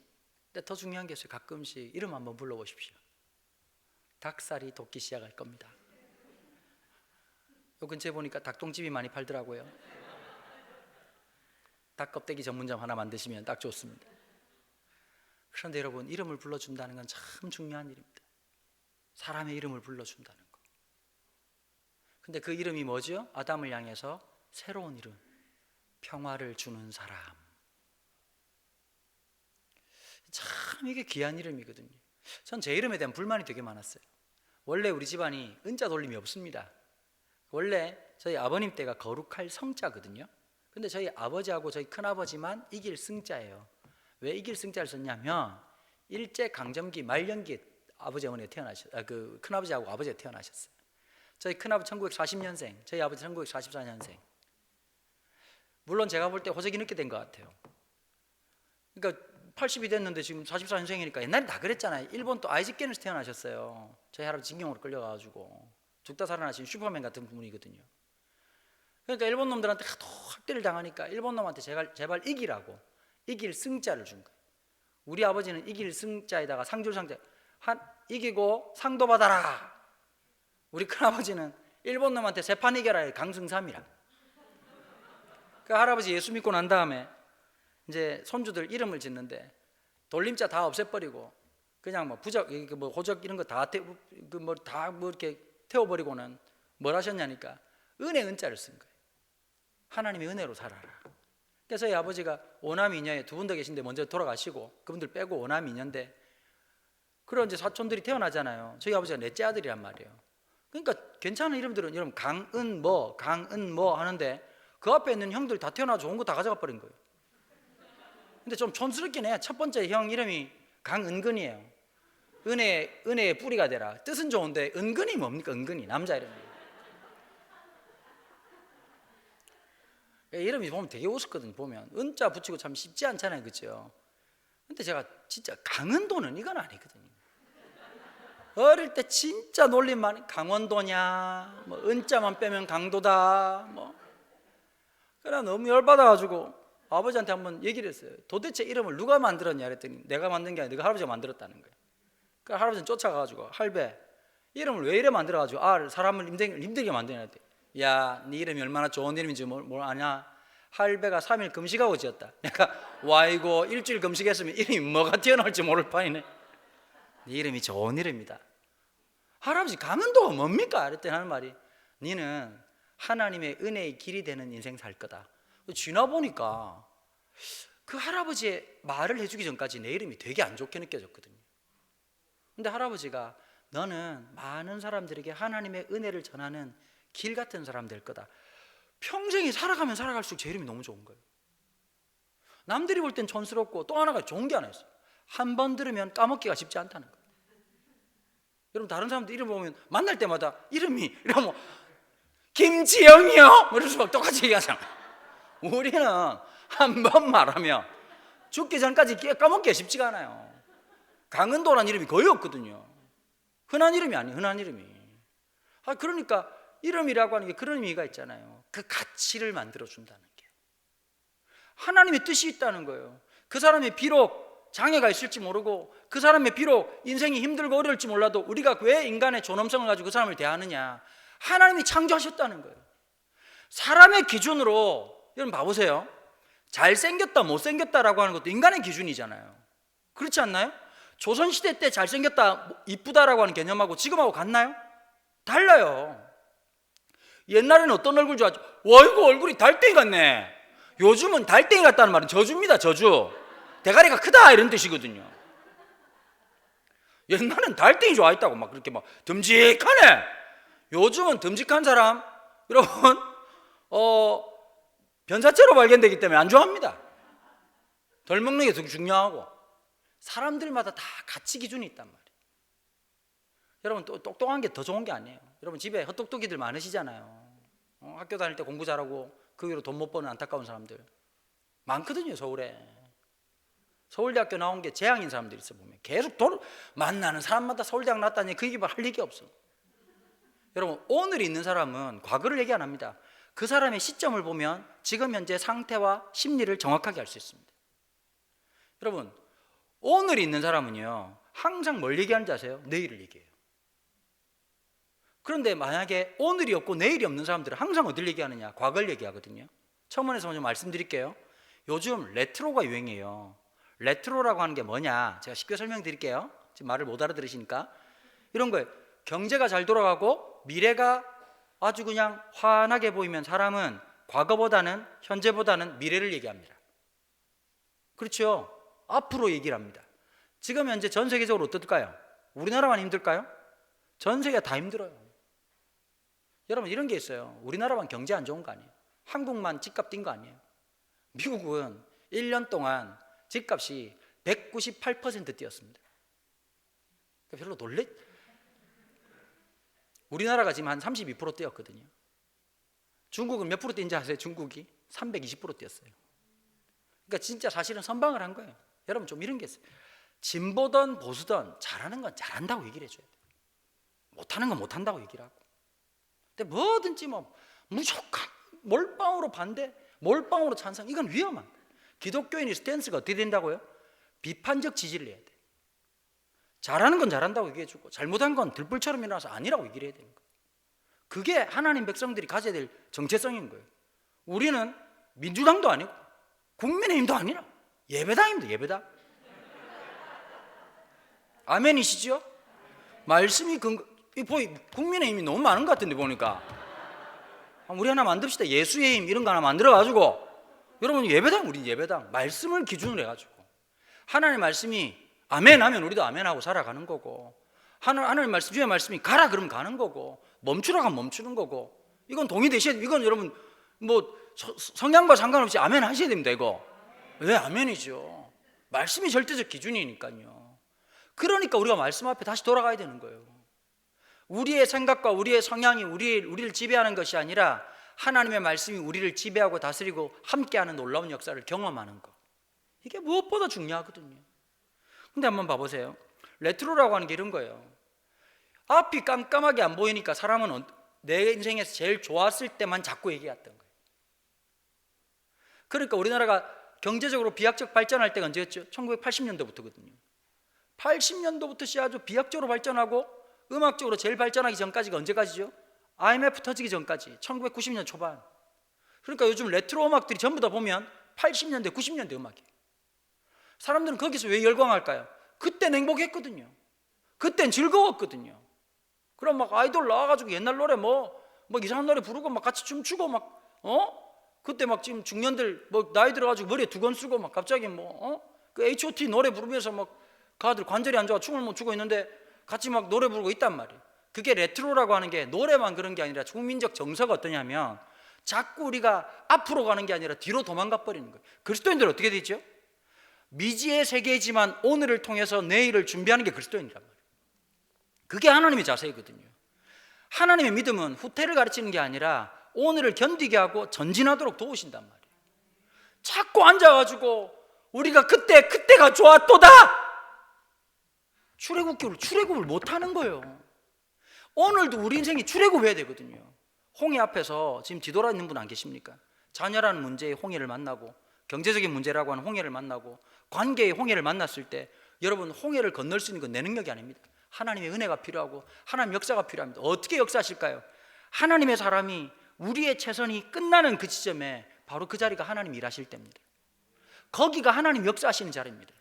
근데 더 중요한 게 있어요. 가끔씩 이름 한번 불러보십시오. 닭살이 돋기 시작할 겁니다. 요 근처에 보니까 닭똥집이 많이 팔더라고요. 닭 껍데기 전문점 하나 만드시면 딱 좋습니다. 그런데 여러분, 이름을 불러준다는 건 참 중요한 일입니다. 사람의 이름을 불러준다는 거. 근데 그 이름이 뭐죠? 아담을 향해서 새로운 이름, 평화를 주는 사람. 참 이게 귀한 이름이거든요. 전 제 이름에 대한 불만이 되게 많았어요. 원래 우리 집안이 은자 돌림이 없습니다. 원래 저희 아버님 때가 거룩할 성자거든요. 근데 저희 아버지하고 저희 큰아버지만 이길 승자예요. 왜 이길 승자를 썼냐면 일제 강점기 말년기에 아버지 어머니가 큰아버지하고 아버지가 태어나셨어요. 저희 큰아버지 1940년생, 저희 아버지 1944년생. 물론 제가 볼 때 호적이 늦게 된 것 같아요. 그러니까 80이 됐는데 지금 44년생이니까 옛날에 다 그랬잖아요. 일본 또 아이즈켄에서 태어나셨어요. 저희 할아버지 징용으로 끌려가가지고 죽다 살아나신 슈퍼맨 같은 분이거든요. 그러니까 일본 놈들한테 하도 학대를 당하니까 일본 놈한테 제발 이기라고 이길 승자를 준 거예요. 우리 아버지는 이길 승자에다가 상줄상자, 이기고 상도 받아라. 우리 큰아버지는 일본 놈한테 세 판 이겨라, 강승삼이라. 그 할아버지 예수 믿고 난 다음에 이제 손주들 이름을 짓는데 돌림자 다 없애버리고 그냥 뭐 부적, 뭐 호적 이런 거 다 이렇게 태워버리고는 뭘 하셨냐니까 은혜 은자를 쓴 거예요. 하나님의 은혜로 살아라. 그래서 저희 아버지가 오남 이녀에 두 분 더 계신데 먼저 돌아가시고 그분들 빼고 오남 이녀인데 그런 이제 사촌들이 태어나잖아요. 저희 아버지가 넷째 아들이란 말이에요. 그러니까 괜찮은 이름들은 여러분 강은 뭐 하는데 그 앞에 있는 형들 다 태어나 좋은 거 다 가져가 버린 거예요. 근데 좀 촌스럽긴 해. 첫 번째 형 이름이 강은근이에요. 은혜의 뿌리가 되라. 뜻은 좋은데 은근이 뭡니까? 은근이 남자 이름이에요. 이름이 보면 되게 우습거든요. 보면 은자 붙이고 참 쉽지 않잖아요, 그렇죠? 근데 제가 진짜 강원도는 이건 아니거든요. 어릴 때 진짜 놀림 많이 강원도냐, 뭐 은자만 빼면 강도다, 뭐. 그래 너무 열받아가지고 아버지한테 한번 얘기를 했어요. 도대체 이름을 누가 만들었냐 그랬더니 내가 만든 게 아니라 네가 할아버지가 만들었다는 거예요. 그 할아버지는 쫓아가가지고 할배 이름을 왜 이래 만들어가지고 사람을 힘들게 만드냐 했더니 야, 네 이름이 얼마나 좋은 이름인지 뭘 아냐? 할배가 3일 금식하고 지었다. 내가 와이고 일주일 금식했으면 이름이 뭐가 튀어나올지 모를 판이네. 네 이름이 좋은 이름이다. 할아버지 강원도가 뭡니까? 그랬더니 하는 말이 너는 하나님의 은혜의 길이 되는 인생 살 거다. 지나 보니까 그 할아버지의 말을 해주기 전까지 내 이름이 되게 안 좋게 느껴졌거든요. 근데 할아버지가 너는 많은 사람들에게 하나님의 은혜를 전하는 길 같은 사람 될 거다. 평생이 살아가면 살아갈수록 제 이름이 너무 좋은 거예요. 남들이 볼 땐 촌스럽고 또 하나가 좋은 게 하나 있어요. 한 번 들으면 까먹기가 쉽지 않다는 거예요. 여러분 다른 사람들 이름 보면 만날 때마다 이름이 이러면 김지영이요? 이러면서 막 똑같이 얘기하잖아. 우리는 한 번 말하면 죽기 전까지 까먹기가 쉽지가 않아요. 강은도라는 이름이 거의 없거든요. 흔한 이름이 아니에요. 흔한 이름이. 그러니까 이름이라고 하는 게 그런 의미가 있잖아요. 그 가치를 만들어준다는 게 하나님의 뜻이 있다는 거예요. 그 사람이 비록 장애가 있을지 모르고 그 사람의 비록 인생이 힘들고 어려울지 몰라도 우리가 왜 인간의 존엄성을 가지고 그 사람을 대하느냐, 하나님이 창조하셨다는 거예요. 사람의 기준으로 여러분 봐보세요. 잘생겼다 못생겼다라고 하는 것도 인간의 기준이잖아요. 그렇지 않나요? 조선시대 때 잘생겼다 이쁘다라고 하는 개념하고 지금하고 같나요? 달라요. 옛날에는 어떤 얼굴 좋아하죠? 와 이거 얼굴이 달팽이 같네. 요즘은 달팽이 같다는 말은 저주입니다. 저주. 대가리가 크다 이런 뜻이거든요. 옛날엔 달팽이 좋아했다고 막 그렇게 막 듬직하네. 요즘은 듬직한 사람 여러분 변사체로 발견되기 때문에 안 좋아합니다. 덜 먹는 게 더 중요하고 사람들마다 다 가치 기준이 있단 말이에요. 여러분 또 똑똑한 게 더 좋은 게 아니에요. 여러분 집에 헛똑똑이들 많으시잖아요. 학교 다닐 때 공부 잘하고 그 위로 돈 못 버는 안타까운 사람들 많거든요. 서울에 서울대학교 나온 게 재앙인 사람들이 있어. 보면 계속 만나는 사람마다 서울대학 나왔다니 그 얘기만 할 얘기 없어. 여러분 오늘 있는 사람은 과거를 얘기 안 합니다. 그 사람의 시점을 보면 지금 현재 상태와 심리를 정확하게 알 수 있습니다. 여러분 오늘 있는 사람은요 항상 뭘 얘기하는지 아세요? 내일을 얘기해요. 그런데 만약에 오늘이 없고 내일이 없는 사람들은 항상 어디를 얘기하느냐? 과거를 얘기하거든요. 첨언해서 먼저 말씀드릴게요. 요즘 레트로가 유행이에요. 레트로라고 하는 게 뭐냐? 제가 쉽게 설명드릴게요. 지금 말을 못 알아들으시니까. 이런 거예요. 경제가 잘 돌아가고 미래가 아주 그냥 환하게 보이면 사람은 과거보다는 현재보다는 미래를 얘기합니다. 그렇죠? 앞으로 얘기를 합니다. 지금 현재 전 세계적으로 어떨까요? 우리나라만 힘들까요? 전 세계가 다 힘들어요. 여러분 이런 게 있어요. 우리나라만 경제 안 좋은 거 아니에요. 한국만 집값 뛴 거 아니에요. 미국은 1년 동안 집값이 198% 뛰었습니다. 별로 우리나라가 지금 한 32% 뛰었거든요. 중국은 몇 프로 뛴지 아세요? 중국이 320% 뛰었어요. 그러니까 진짜 사실은 선방을 한 거예요. 여러분 좀 이런 게 있어요. 진보든 보수든 잘하는 건 잘한다고 얘기를 해줘야 돼요. 못하는 건 못한다고 얘기를 하고. 근데 뭐든지 뭐 무조건 몰빵으로 반대, 몰빵으로 찬성, 이건 위험한. 기독교인의 스탠스가 어떻게 된다고요? 비판적 지지를 해야 돼. 잘하는 건 잘한다고 얘기해주고 잘못한 건 들불처럼 일어나서 아니라고 얘기를 해야 되는 거예요. 그게 하나님 백성들이 가져야 될 정체성인 거예요. 우리는 민주당도 아니고 국민의힘도 아니라 예배당입니다. 예배당. 아멘이시죠? 말씀이 국민의힘이 너무 많은 것 같은데 보니까 우리 하나 만듭시다. 예수의 힘 이런 거 하나 만들어가지고 여러분 예배당, 우리 예배당 말씀을 기준으로 해가지고 하나님의 말씀이 아멘 하면 우리도 아멘하고 살아가는 거고 하나님의 말씀, 주의 말씀이 가라 그러면 가는 거고 멈추라 하면 멈추는 거고 이건 동의되셔야 돼요. 이건 여러분 뭐 성향과 상관없이 아멘 하셔야 됩니다. 이거 왜 아멘이죠? 말씀이 절대적 기준이니까요. 그러니까 우리가 말씀 앞에 다시 돌아가야 되는 거예요. 우리의 생각과 우리의 성향이 우리를 지배하는 것이 아니라 하나님의 말씀이 우리를 지배하고 다스리고 함께하는 놀라운 역사를 경험하는 것, 이게 무엇보다 중요하거든요. 근데 한번 봐보세요. 레트로라고 하는 게 이런 거예요. 앞이 깜깜하게 안 보이니까 사람은 내 인생에서 제일 좋았을 때만 자꾸 얘기했던 거예요. 그러니까 우리나라가 경제적으로 비약적 발전할 때가 언제였죠? 1980년도부터거든요 80년도부터 시작해서 비약적으로 발전하고 음악적으로 제일 발전하기 전까지가 언제까지죠? IMF 터지기 전까지 1990년 초반. 그러니까 요즘 레트로 음악들이 전부 다 보면 80년대 90년대 음악이에요. 사람들은 거기서 왜 열광할까요? 그땐 행복했거든요. 그땐 즐거웠거든요. 그럼 막 아이돌 나와가지고 옛날 노래 뭐 이상한 노래 부르고 막 같이 춤추고 막 그때 막 지금 중년들 뭐 나이 들어가지고 머리에 두건 쓰고 막 갑자기 그 H.O.T 노래 부르면서 막 가들 관절이 안 좋아 춤을 못 추고 있는데 같이 막 노래 부르고 있단 말이에요. 그게 레트로라고 하는 게 노래만 그런 게 아니라 국민적 정서가 어떠냐면 자꾸 우리가 앞으로 가는 게 아니라 뒤로 도망가 버리는 거예요. 그리스도인들은 어떻게 되죠? 미지의 세계이지만 오늘을 통해서 내일을 준비하는 게 그리스도인이란 말이에요. 그게 하나님의 자세이거든요. 하나님의 믿음은 후퇴를 가르치는 게 아니라 오늘을 견디게 하고 전진하도록 도우신단 말이에요. 자꾸 앉아가지고 우리가 그때가 좋았도다 출애굽을 못하는 거예요. 오늘도 우리 인생이 출애굽해야 되거든요. 홍해 앞에서 지금 뒤돌아 있는 분 안 계십니까? 자녀라는 문제의 홍해를 만나고 경제적인 문제라고 하는 홍해를 만나고 관계의 홍해를 만났을 때 여러분 홍해를 건널 수 있는 건 내 능력이 아닙니다. 하나님의 은혜가 필요하고 하나님의 역사가 필요합니다. 어떻게 역사하실까요? 하나님의 사람이 우리의 최선이 끝나는 그 지점에 바로 그 자리가 하나님 일하실 때입니다. 거기가 하나님 역사하시는 자리입니다.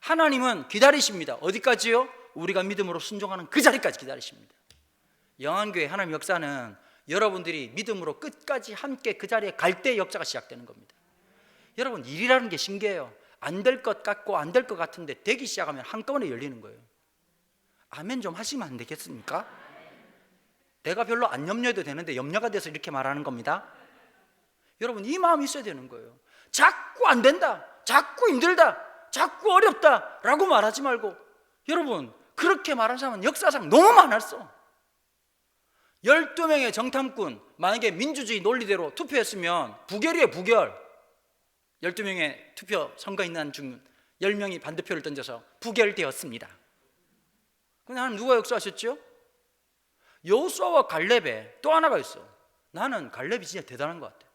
하나님은 기다리십니다. 어디까지요? 우리가 믿음으로 순종하는 그 자리까지 기다리십니다. 영안교회 하나님 역사는 여러분들이 믿음으로 끝까지 함께 그 자리에 갈 때 역사가 시작되는 겁니다. 여러분 일이라는 게 신기해요. 안 될 것 같고 안 될 것 같은데 되기 시작하면 한꺼번에 열리는 거예요. 아멘 좀 하시면 안 되겠습니까? 내가 별로 안 염려해도 되는데 염려가 돼서 이렇게 말하는 겁니다. 여러분 이 마음이 있어야 되는 거예요. 자꾸 안 된다, 자꾸 힘들다, 자꾸 어렵다 라고 말하지 말고, 여러분 그렇게 말하는 사람은 역사상 너무 많았어. 12명의 정탐꾼 만약에 민주주의 논리대로 투표했으면 부결이에요. 부결. 12명의 투표 선거인단 중 10명이 반대표를 던져서 부결되었습니다. 근데 하나님 누가 역사하셨죠? 여호수아와 갈렙에 또 하나가 있어. 나는 갈렙이 진짜 대단한 것 같아.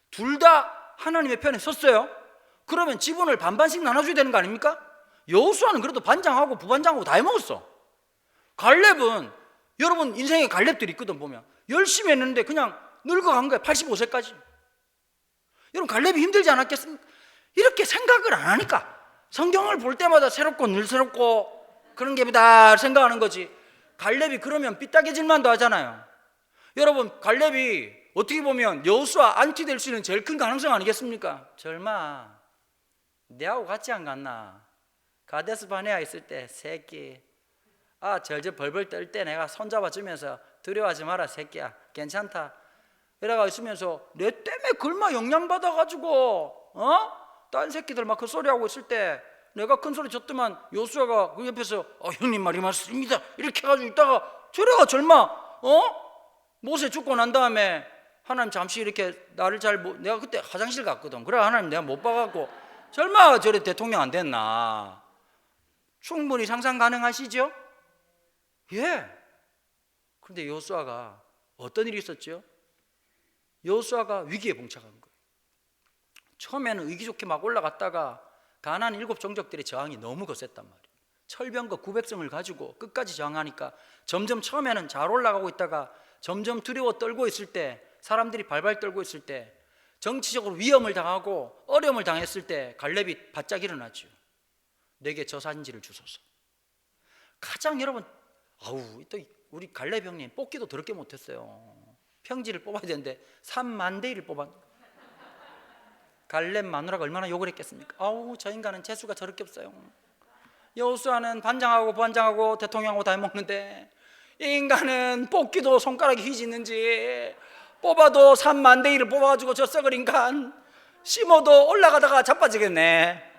둘 다 하나님의 편에 섰어요. 그러면 지분을 반반씩 나눠줘야 되는 거 아닙니까? 여호수아는 그래도 반장하고 부반장하고 다 해먹었어. 갈렙은 여러분 인생에 갈렙들이 있거든. 보면 열심히 했는데 그냥 늙어간 거야. 85세까지. 여러분 갈렙이 힘들지 않았겠습니까? 이렇게 생각을 안 하니까 성경을 볼 때마다 새롭고 늘 새롭고 그런 게 다 생각하는 거지. 갈렙이 그러면 삐딱해질만도 하잖아요. 여러분 갈렙이 어떻게 보면 여호수아 안티 될 수 있는 제일 큰 가능성 아니겠습니까? 절마 내하고 같이 안 갔나? 가데스 바네아 있을 때 새끼 절저 벌벌 떨 때 내가 손잡아주면서 두려워하지 마라 새끼야 괜찮다 이래가 있으면서 내 때문에 글마 영향받아가지고 딴 새끼들 막 그 소리하고 있을 때 내가 큰 소리 쳤더만 여호수아가 그 옆에서 형님 말이 맞습니다 이렇게 해가지고 있다가 저래가 절마 모세 죽고 난 다음에 하나님 잠시 이렇게 나를 내가 그때 화장실 갔거든. 그래 하나님 내가 못 봐갖고 절마 저래 대통령 안 됐나? 충분히 상상 가능하시죠? 예. 그런데 여호수아가 어떤 일이 있었죠? 여호수아가 위기에 봉착한 거예요. 처음에는 의기 좋게 막 올라갔다가 가나안 7종족들의 저항이 너무 거셌단 말이에요. 철병과 900성을 가지고 끝까지 저항하니까 점점 처음에는 잘 올라가고 있다가 점점 두려워 떨고 있을 때, 사람들이 발발 떨고 있을 때, 정치적으로 위험을 당하고 어려움을 당했을 때 갈렙이 바짝 일어나죠. 내게 저 산지를 주소서. 가장 여러분, 또 우리 갈렙 형님 뽑기도 더럽게 못했어요. 평지를 뽑아야 되는데 3만 대 1을 뽑았. 갈렙 마누라가 얼마나 욕을 했겠습니까? 저 인간은 재수가 저렇게 없어요. 여호수아는 반장하고 부반장하고 대통령하고 다 해먹는데 이 인간은 뽑기도 손가락이 휘지는지 뽑아도 3만 대 1을 뽑아가지고 저 썩을 인간 심어도 올라가다가 자빠지겠네.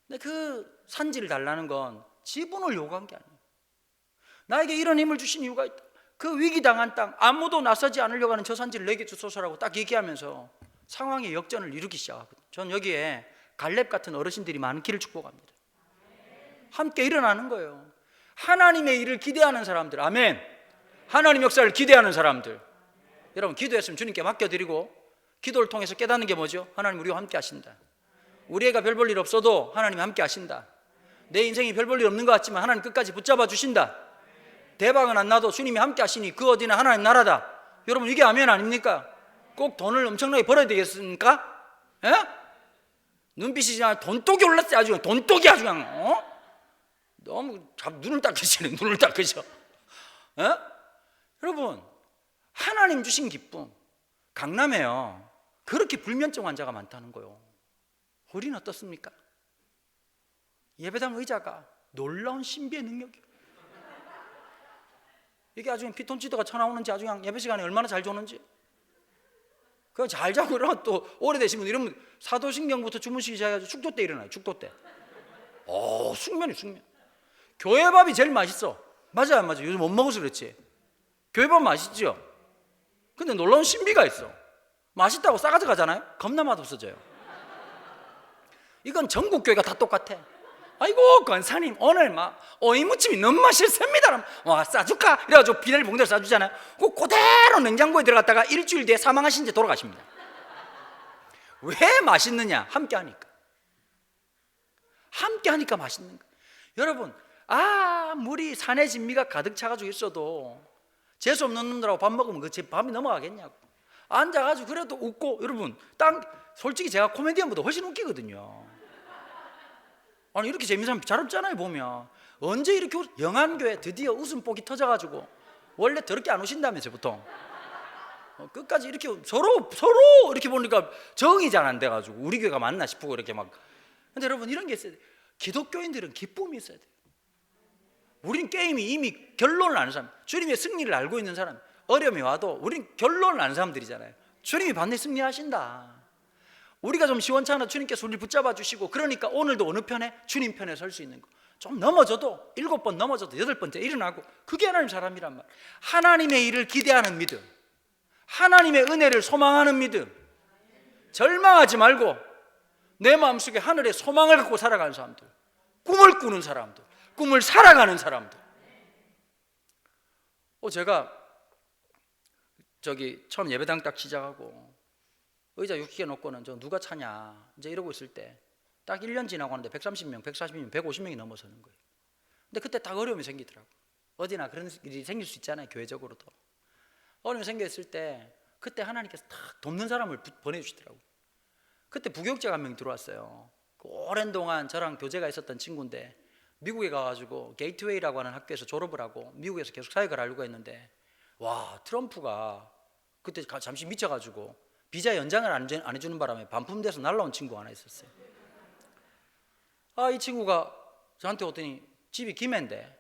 근데 그 산지를 달라는 건 지분을 요구한 게 아니에요. 나에게 이런 힘을 주신 이유가 있다. 그 위기당한 땅, 아무도 나서지 않으려고 하는 저 산지를 내게 주소서라고 딱 얘기하면서 상황의 역전을 이루기 시작하거든요. 전 여기에 갈렙 같은 어르신들이 많기를 축복합니다. 함께 일어나는 거예요. 하나님의 일을 기대하는 사람들, 아멘. 하나님 역사를 기대하는 사람들, 여러분 기도했으면 주님께 맡겨드리고, 기도를 통해서 깨닫는 게 뭐죠? 하나님 우리와 함께 하신다. 우리 애가 별 볼 일 없어도 하나님 함께 하신다. 내 인생이 별 볼 일 없는 것 같지만 하나님 끝까지 붙잡아 주신다. 대박은 안 나도 주님이 함께 하시니 그 어디나 하나님 나라다. 여러분 이게 아멘 아닙니까? 꼭 돈을 엄청나게 벌어야 되겠습니까? 예? 눈빛이 그냥 돈독이 올랐어요. 아주 돈독이 아주 그냥 너무 눈을 딱 끄시네. 눈을 딱 끄셔. 예? 여러분 하나님 주신 기쁨, 강남에요 그렇게 불면증 환자가 많다는 거예요. 우리는 어떻습니까? 예배당 의자가 놀라운 신비의 능력이에요. 이게 아주 피톤치드가 쳐나오는지 아주 그냥 예배 시간에 얼마나 잘 조는지. 그거 잘 자고 일어나 또 오래되신 분 이러면 사도신경부터 주무시기 시작해가지고 축도 때 일어나요. 축도 때. 숙면. 교회 밥이 제일 맛있어. 맞아요 안 맞아요? 요즘 못 먹어서 그렇지. 교회 밥 맛있죠? 근데 놀라운 신비가 있어. 맛있다고 싸가지 가잖아요? 겁나 맛없어져요. 이건 전국 교회가 다 똑같아. 아이고 권사님 오늘 막 오이무침이 너무 맛있습니다. 와 싸줄까? 이래가지고 비닐 봉지를 싸주잖아요. 그 그대로 냉장고에 들어갔다가 일주일 뒤에 사망하신 채 돌아가십니다. 왜 맛있느냐? 함께 하니까 맛있는 거예요. 여러분 아무리 산의 진미가 가득 차가지고 있어도 재수 없는 놈들하고 밥 먹으면 그 밤이 넘어가겠냐고. 앉아가지고 그래도 웃고. 여러분 솔직히 제가 코미디언보다 훨씬 웃기거든요. 아니 이렇게 재밌는 사람 잘 없잖아요. 보면 언제 이렇게 영안교회 드디어 웃음복이 터져가지고, 원래 더럽게 안 오신다면서요 보통. 끝까지 이렇게 서로 이렇게 보니까 정이 잘 안 돼가지고 우리 교회가 맞나 싶고 이렇게 막. 근데 여러분 이런 게 있어야 돼요. 기독교인들은 기쁨이 있어야 돼요. 우린 게임이 이미 결론을 아는 사람, 주님의 승리를 알고 있는 사람, 어려움이 와도 우린 결론을 아는 사람들이잖아요. 주님이 반드시 승리하신다. 우리가 좀 시원찮아 주님께서 우리를 붙잡아 주시고, 그러니까 오늘도 어느 편에? 주님 편에 설 수 있는 거. 좀 넘어져도 7번 넘어져도 8번째 일어나고, 그게 하나님 사람이란 말. 하나님의 일을 기대하는 믿음, 하나님의 은혜를 소망하는 믿음, 절망하지 말고 내 마음속에 하늘의 소망을 갖고 살아가는 사람들, 꿈을 꾸는 사람들, 꿈을 살아가는 사람들. 제가 처음 예배당 딱 시작하고 의자 60개 놓고는 저 누가 차냐 이제 이러고 있을 때 딱 1년 지나고 하는데 130명, 140명, 150명이 넘어서는 거예요. 근데 그때 딱 어려움이 생기더라고요. 어디나 그런 일이 생길 수 있잖아요. 교회적으로도 어려움이 생겼을 때 그때 하나님께서 딱 돕는 사람을 보내주시더라고요. 그때 부교육자가 한 명 들어왔어요. 그 오랜 동안 저랑 교제가 있었던 친구인데 미국에 가가지고 게이트웨이라고 하는 학교에서 졸업을 하고 미국에서 계속 사역을 하려고 했는데, 와 트럼프가 그때 잠시 미쳐가지고 비자 연장을 안 해주는 바람에 반품돼서 날라온 친구가 하나 있었어요. 이 친구가 저한테 오더니 집이 김해인데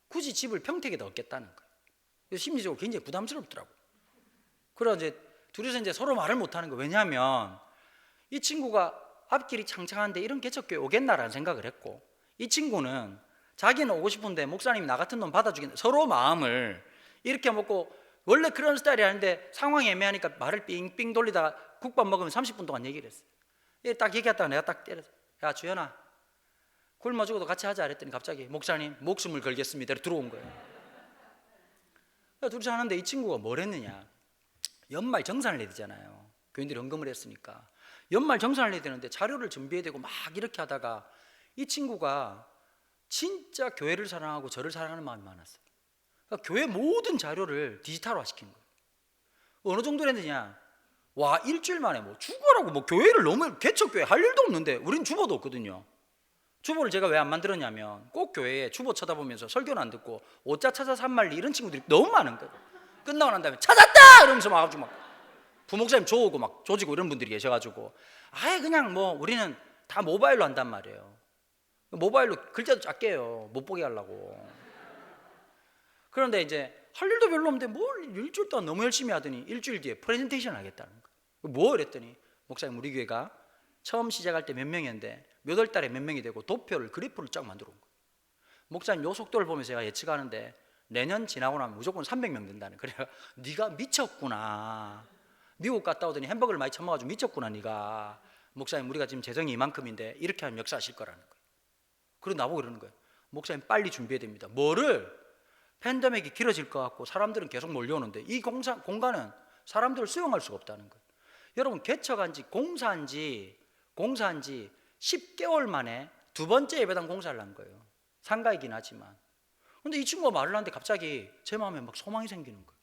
굳이 집을 평택에다 얻겠다는 거예요. 심리적으로 굉장히 부담스럽더라고요. 그래서 이제 둘이서 이제 서로 말을 못하는 거예요. 왜냐하면 이 친구가 앞길이 창창한데 이런 개척교회 오겠나라는 생각을 했고, 이 친구는 자기는 오고 싶은데 목사님이 나 같은 놈 받아주겠네. 서로 마음을 이렇게 먹고, 원래 그런 스타일이 아닌데 상황이 애매하니까 말을 삥삥 돌리다가 국밥 먹으면 30분 동안 얘기를 했어요. 딱 얘기했다가 내가 딱 때려서, 야 주연아 굶어 죽어도 같이 하자 그랬더니 갑자기 목사님 목숨을 걸겠습니다 들어온 거예요. 둘이 하는데 이 친구가 뭘 했느냐, 연말 정산을 해야 되잖아요. 교인들이 헌금을 했으니까 연말 정산을 해야 되는데 자료를 준비해야 되고 막 이렇게 하다가 이 친구가 진짜 교회를 사랑하고 저를 사랑하는 마음이 많았어요. 그러니까 교회 모든 자료를 디지털화 시킨 거예요. 어느 정도 했느냐, 와 일주일 만에 뭐 주보라고 뭐 교회를 너무 개척교회 할 일도 없는데 우린 주보도 없거든요. 주보를 제가 왜 안 만들었냐면 꼭 교회에 주보 쳐다보면서 설교는 안 듣고 오자 찾아 산말리 이런 친구들이 너무 많은 거예요. 끝나고 난 다음에 찾았다 이러면서 막 부목사님 조우고 막 조지고 이런 분들이 계셔가지고 아예 그냥 뭐 우리는 다 모바일로 한단 말이에요. 모바일로 글자도 작게 해요. 못 보게 하려고. 그런데 이제 할 일도 별로 없는데 뭘 일주일 동안 너무 열심히 하더니 일주일 뒤에 프레젠테이션 하겠다는 거예요. 뭐 그랬더니 목사님 우리 교회가 처음 시작할 때 몇 명이었는데 몇 월 달에 몇 명이 되고 도표를 그래프를 쫙 만들어 온 거예요. 목사님 요 속도를 보면서 제가 예측하는데 내년 지나고 나면 무조건 300명 된다는 거예요. 그래서 네가 미쳤구나. 미국 갔다 오더니 햄버거를 많이 처먹어가지고 미쳤구나 네가. 목사님 우리가 지금 재정이 이만큼인데 이렇게 하면 역사하실 거라는 거예요. 그리고 나보고 그러는 거예요. 목사님 빨리 준비해야 됩니다. 뭐를? 팬데믹이 길어질 것 같고 사람들은 계속 몰려오는데 이 공간은 사람들을 수용할 수가 없다는 거예요. 여러분 개척한 지 공사한 지 10개월 만에 두 번째 예배당 공사를 한 거예요. 상가이긴 하지만. 근데 이 친구가 말을 하는데 갑자기 제 마음에 막 소망이 생기는 거예요.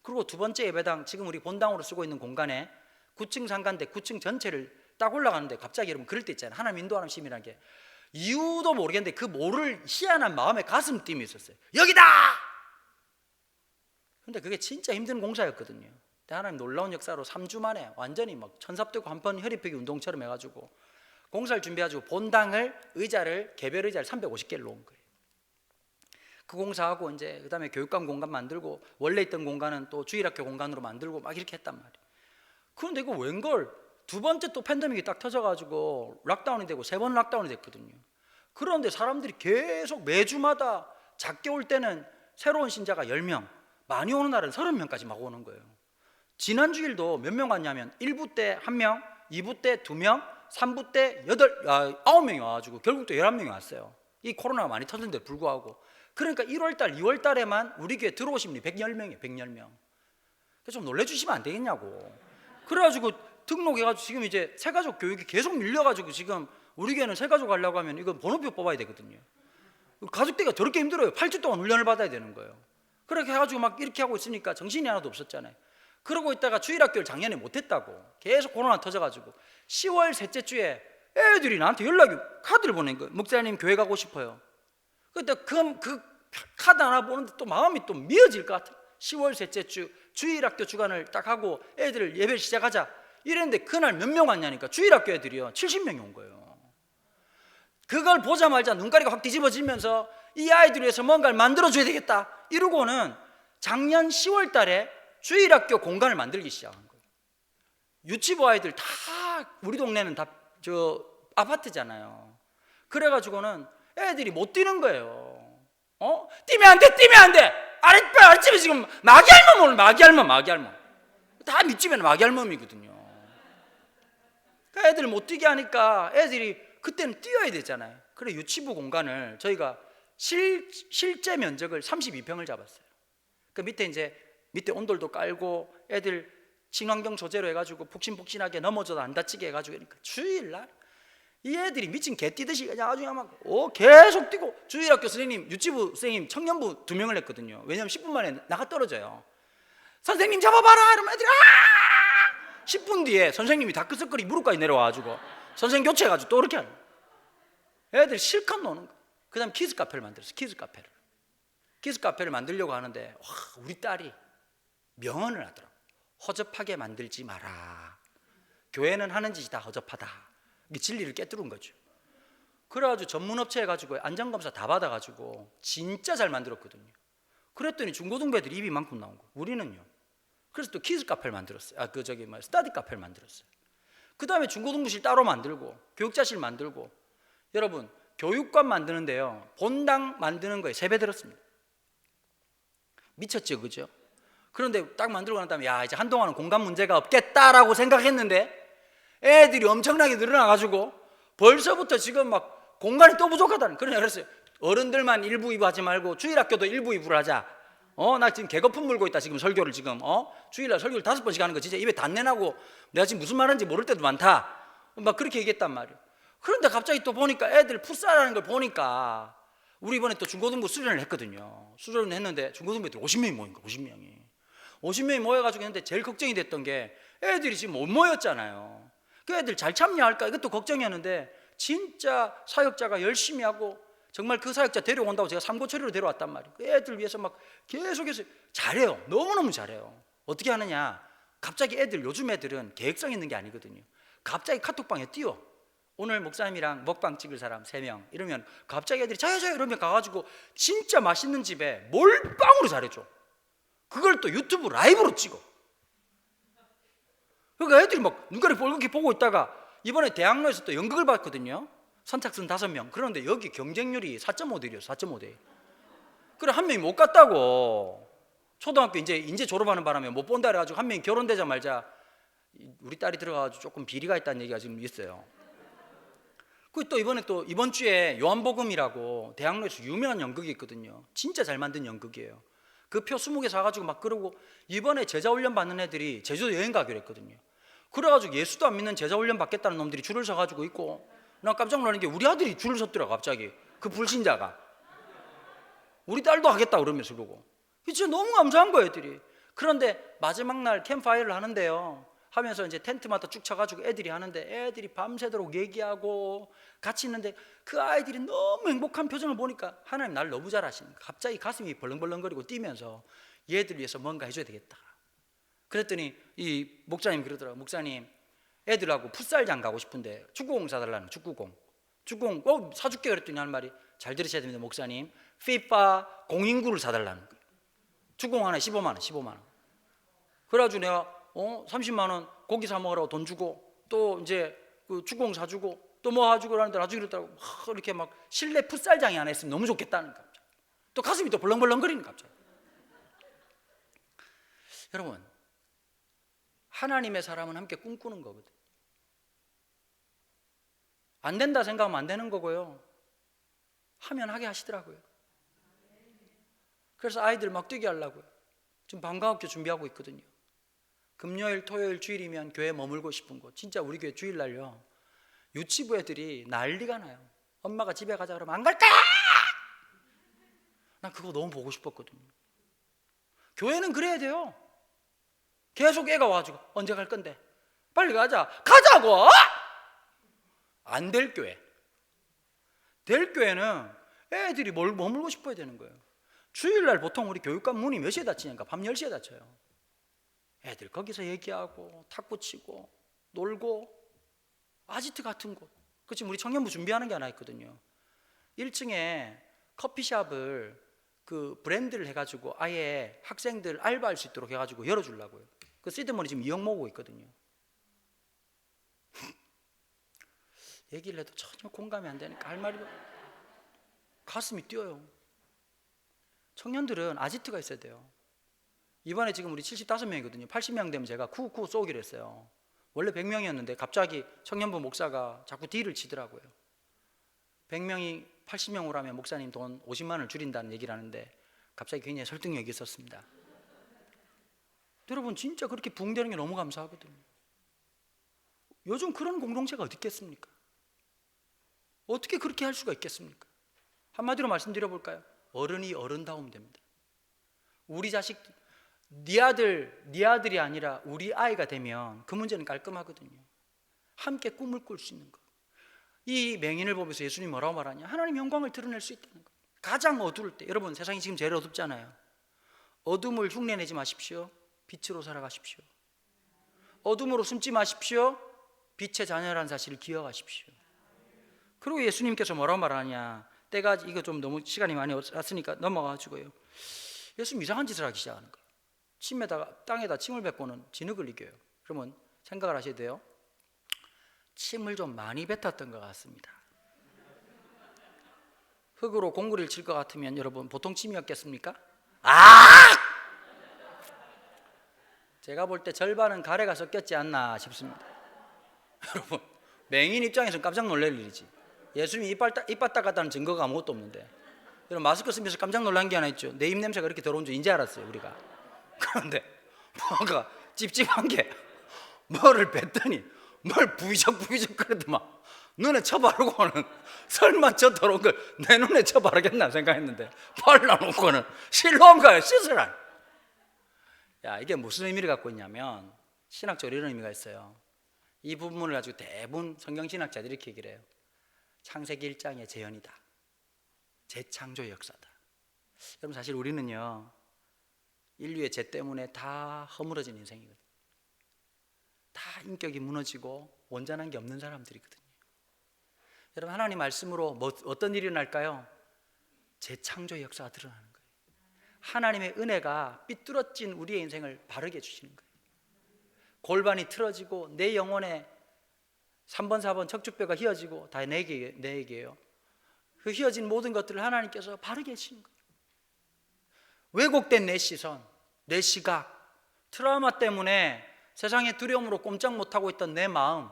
그리고 두 번째 예배당 지금 우리 본당으로 쓰고 있는 공간에 9층 상가인데 9층 전체를 딱 올라가는데 갑자기 여러분 그럴 때 있잖아요. 하나님 인도하는 심이라는 게 이유도 모르겠는데 그 모를 희한한 마음에 가슴 띵이 있었어요. 여기다! 근데 그게 진짜 힘든 공사였거든요. 근데 하나님 놀라운 역사로 3주 만에 완전히 막 천삽되고 한번 혈입하기 운동처럼 해가지고 공사를 준비해가지고 본당을 의자를 개별 의자를 350개를 놓은 거예요. 그 공사하고 이제 그다음에 교육관 공간 만들고 원래 있던 공간은 또 주일학교 공간으로 만들고 막 이렇게 했단 말이에요. 그런데 이거 웬걸 두 번째 또 팬데믹이 딱 터져가지고 락다운이 되고 3번 락다운이 됐거든요. 그런데 사람들이 계속 매주마다 작게 올 때는 새로운 신자가 10명, 많이 오는 날은 30명까지 막 오는 거예요. 지난 주일도 몇 명 왔냐면 1부 때 1명, 2부 때 2명, 3부 때 9명이 와가지고 결국 또 11명이 왔어요. 이 코로나가 많이 터졌는데 불구하고. 그러니까 1월달, 2월달에만 우리 교회 들어오신 분이 110명이에요. 110명. 좀 놀래주시면 안 되겠냐고. 그래가지고 등록해가지고 지금 이제 새가족 교육이 계속 밀려가지고 지금 우리 교회는 새가족 하려고 하면 이건 번호표 뽑아야 되거든요. 가족대가 더럽게 힘들어요. 8주 동안 훈련을 받아야 되는 거예요. 그렇게 해가지고 막 이렇게 하고 있으니까 정신이 하나도 없었잖아요. 그러고 있다가 주일학교를 작년에 못했다고 계속 코로나 터져가지고 10월 셋째 주에 애들이 나한테 카드를 보낸 거예요. 목사님 교회 가고 싶어요. 그때 그 카드 하나 보는데 또 마음이 또 미어질 것 같아요. 10월 셋째 주 주일학교 주간을 딱 하고 애들 예배 시작하자 이랬는데 그날 몇 명 왔냐니까 주일학교 애들이요 70명이 온 거예요. 그걸 보자마자 눈가리가 확 뒤집어지면서 이 아이들 위해서 뭔가를 만들어줘야 되겠다 이러고는 작년 10월 달에 주일학교 공간을 만들기 시작한 거예요. 유치부 아이들 다 우리 동네는 다 저 아파트잖아요. 그래가지고는 애들이 못 뛰는 거예요. 뛰면 안 돼, 뛰면 안 돼. 아랫집에 지금 마귀할멈 오늘 마귀할멈. 다 밑집에는 마귀할멈이거든요. 그러니까 애들 못 뛰게 하니까 애들이 그때는 뛰어야 되잖아요. 그래 유치부 공간을 저희가 실제 면적을 32평을 잡았어요. 그 밑에 온돌도 깔고 애들 친환경 소재로 해가지고 푹신푹신하게 넘어져도 안 다치게 해가지고 그러니까 주일날 이 애들이 미친 개 뛰듯이 그냥 아주 막 계속 뛰고 주일학교 선생님, 유치부 선생님, 청년부 2명을 했거든요. 왜냐하면 10분 만에 나가 떨어져요. 선생님 잡아봐라 이러면 애들이 10분 뒤에 선생님이 다크서클이 무릎까지 내려와가지고 선생님 교체해가지고 또 이렇게 하는 거예요. 애들이 실컷 노는 거예요. 그 다음 키즈 카페를 만들었어요. 키즈 카페를 만들려고 하는데 우리 딸이 명언을 하더라고요. 허접하게 만들지 마라. 교회는 하는 짓이 다 허접하다. 이게 진리를 깨뜨린 거죠. 그래가지고 전문업체 해가지고 안전검사 다 받아가지고 진짜 잘 만들었거든요. 그랬더니 중고등부 애들이 입이 만큼 나온 거예요. 우리는요. 그래서 또 키즈 카페를 만들었어요. 스터디 카페를 만들었어요. 그 다음에 중고등부실 따로 만들고 교육자실 만들고 여러분 교육관 만드는데요. 본당 만드는 거에 3배 들었습니다. 미쳤죠, 그죠? 그런데 딱 만들고 난 다음에 이제 한동안은 공간 문제가 없겠다라고 생각했는데 애들이 엄청나게 늘어나가지고 벌써부터 지금 막 공간이 또 부족하다는 그랬어요. 어른들만 1부 2부 하지 말고 주일학교도 1부 2부를 하자. 나 지금 개거품 물고 있다 지금 설교를 지금 주일날 설교를 5번씩 하는 거 진짜 입에 단내 나고 내가 지금 무슨 말하는지 모를 때도 많다. 막 그렇게 얘기했단 말이에요. 그런데 갑자기 또 보니까 애들 풋살하는 걸 보니까 우리 이번에 또 중고등부 수련을 했거든요. 수련을 했는데 중고등부 애들 50명이 모인 거예요. 50명이 모여가지고 했는데 제일 걱정이 됐던 게 애들이 지금 못 모였잖아요. 그 애들 잘 참여할까 이것도 걱정이었는데 진짜 사역자가 열심히 하고 정말 그 사역자 데려온다고 제가 삼고처리로 데려왔단 말이에요. 그 애들 위해서 막 계속해서 잘해요. 너무너무 잘해요. 어떻게 하느냐, 갑자기 애들, 요즘 애들은 계획성 있는 게 아니거든요. 갑자기 카톡방에 띄워. 오늘 목사님이랑 먹방 찍을 사람 3명 이러면 갑자기 애들이 저요 이러면 가가지고 진짜 맛있는 집에 몰빵으로 잘해줘. 그걸 또 유튜브 라이브로 찍어. 그러니까 애들이 막 눈가리 뻘겋게 보고 있다가 이번에 대학로에서 또 연극을 봤거든요. 선착순 5명. 그런데 여기 경쟁률이 4.5대예요. 4.5대. 그래 한 명이 못 갔다고. 초등학교 이제 졸업하는 바람에 못 본다 그래가지고 한 명이 결혼되자마자 우리 딸이 들어가가지고 조금 비리가 있다는 얘기가 지금 있어요. 그 또 이번 주에 요한복음이라고 대학로에서 유명한 연극이 있거든요. 진짜 잘 만든 연극이에요. 그 표 20개 사가지고 막 그러고 이번에 제자 훈련 받는 애들이 제주도 여행 가기로 했거든요. 그래가지고 예수도 안 믿는 제자 훈련 받겠다는 놈들이 줄을 서가지고 있고, 난 깜짝 놀라는 게 우리 아들이 줄을 섰더라. 갑자기 그 불신자가 우리 딸도 하겠다 그러면서. 그러고 진짜 너무 감사한 거예요 애들이. 그런데 마지막 날 캠프파이어를 하는데요, 하면서 이제 텐트마다 쭉 쳐가지고 애들이 하는데 애들이 밤새도록 얘기하고 같이 있는데 그 아이들이 너무 행복한 표정을 보니까 하나님 날 너무 잘하시는 거예요. 갑자기 가슴이 벌렁벌렁거리고 뛰면서 얘들 위해서 뭔가 해줘야 되겠다. 그랬더니 이 목사님 그러더라고요. 목사님, 애들하고 풋살장 가고 싶은데 축구공 사달라는. 축구공 사줄게 그랬더니 하는 말이, 잘 들으셔야 됩니다 목사님, FIFA 공인구를 사달라는 거예요. 축구공 하나에 15만 원. 그래가지고 내가 30만 원 고기 사 먹으라고 돈 주고 또 이제 그 축구공 사주고 또 뭐 사주고 하는데 나중에 그랬다고 막 이렇게 막 실내 풋살장이 하나 있으면 너무 좋겠다는 거예요. 또 가슴이 또 벌렁벌렁거리는 거예요 갑자기. 여러분, 하나님의 사람은 함께 꿈꾸는 거거든. 안 된다 생각하면 안 되는 거고요, 하면 하게 하시더라고요. 그래서 아이들 막 뛰게 하려고요. 지금 방과학교 준비하고 있거든요. 금요일, 토요일, 주일이면 교회 머물고 싶은 곳. 진짜 우리 교회 주일날요, 유치부 애들이 난리가 나요. 엄마가 집에 가자 그러면 안 갈까? 난 그거 너무 보고 싶었거든요. 교회는 그래야 돼요. 계속 애가 와가지고 언제 갈 건데? 빨리 가자고! 안 될 교회. 될 교회는 애들이 머물고 싶어야 되는 거예요. 주일날 보통 우리 교육관 문이 몇 시에 닫히냐니까 밤 10시에 닫혀요. 애들 거기서 얘기하고 탁구 치고 놀고, 아지트 같은 곳. 그 지금 우리 청년부 준비하는 게 하나 있거든요. 1층에 커피숍을 그 브랜드를 해가지고 아예 학생들 알바할 수 있도록 해가지고 열어주려고요. 그 시드머니 지금 2억 모으고 있거든요. 얘기를 해도 전혀 공감이 안 되니까 할 말이 가슴이 뛰어요. 청년들은 아지트가 있어야 돼요. 이번에 지금 우리 75명이거든요. 80명 되면 제가 쿠쿠 쏘기로 했어요. 원래 100명이었는데 갑자기 청년부 목사가 자꾸 딜을 치더라고요. 100명이 80명 오라면 목사님 돈 50만 원을 줄인다는 얘기를 하는데 갑자기 굉장히 설득력이 있었습니다. 여러분, 진짜 그렇게 부흥되는 게 너무 감사하거든요. 요즘 그런 공동체가 어디 있겠습니까? 어떻게 그렇게 할 수가 있겠습니까? 한마디로 말씀드려볼까요? 어른이 어른다우면 됩니다. 우리 자식, 네 아들이 아니라 우리 아이가 되면 그 문제는 깔끔하거든요. 함께 꿈을 꿀 수 있는 것. 이 맹인을 보면서 예수님이 뭐라고 말하냐? 하나님 영광을 드러낼 수 있다는 것. 가장 어두울 때, 여러분 세상이 지금 제일 어둡잖아요. 어둠을 흉내내지 마십시오. 빛으로 살아가십시오. 어둠으로 숨지 마십시오. 빛의 자녀라는 사실을 기억하십시오. 그리고 예수님께서 뭐라고 말하냐? 때가 이거 좀 너무 시간이 많이 왔으니까 넘어가가지고요. 예수님 이상한 짓을 하기 시작하는 거예요. 땅에다 침을 뱉고는 진흙을 이겨요. 그러면 생각을 하셔야 돼요. 침을 좀 많이 뱉었던 것 같습니다. 흙으로 공구리를 칠 것 같으면 여러분 보통 침이었겠습니까? 제가 볼 때 절반은 가래가 섞였지 않나 싶습니다. 여러분, 맹인 입장에서는 깜짝 놀랄 일이지. 예수님이 이빨 닦았다는 증거가 아무것도 없는데, 여러분 마스크 쓰면서 깜짝 놀란 게 하나 있죠. 내 입 냄새가 그렇게 더러운 줄 이제 알았어요 우리가. 그런데 뭔가 찝찝한 게 뭐를 뱉더니 뭘 부비적부비적 그러더만 눈에 쳐바르고는 설마 저 더러운 걸 내 눈에 쳐바르겠나 생각했는데 발라놓고는 실로암 가요. 씻으라. 야, 이게 무슨 의미를 갖고 있냐면 신학적으로 이런 의미가 있어요. 이 부분을 가지고 대부분 성경신학자들이 이렇게 얘기를 해요. 창세기 1장의 재현이다. 재창조의 역사다. 여러분 사실 우리는요 인류의 죄 때문에 다 허물어진 인생이거든요. 다 인격이 무너지고 온전한 게 없는 사람들이거든요. 여러분 하나님 말씀으로 어떤 일이 일어날까요? 재창조의 역사가 드러나는 거예요. 하나님의 은혜가 삐뚤어진 우리의 인생을 바르게 해주시는 거예요. 골반이 틀어지고 내 영혼에 3번 4번 척추뼈가 휘어지고 다 내 얘기예요. 그 휘어진 모든 것들을 하나님께서 바르게 해주시는 거예요. 왜곡된 내 시선, 내 시각, 트라우마 때문에 세상의 두려움으로 꼼짝 못하고 있던 내 마음,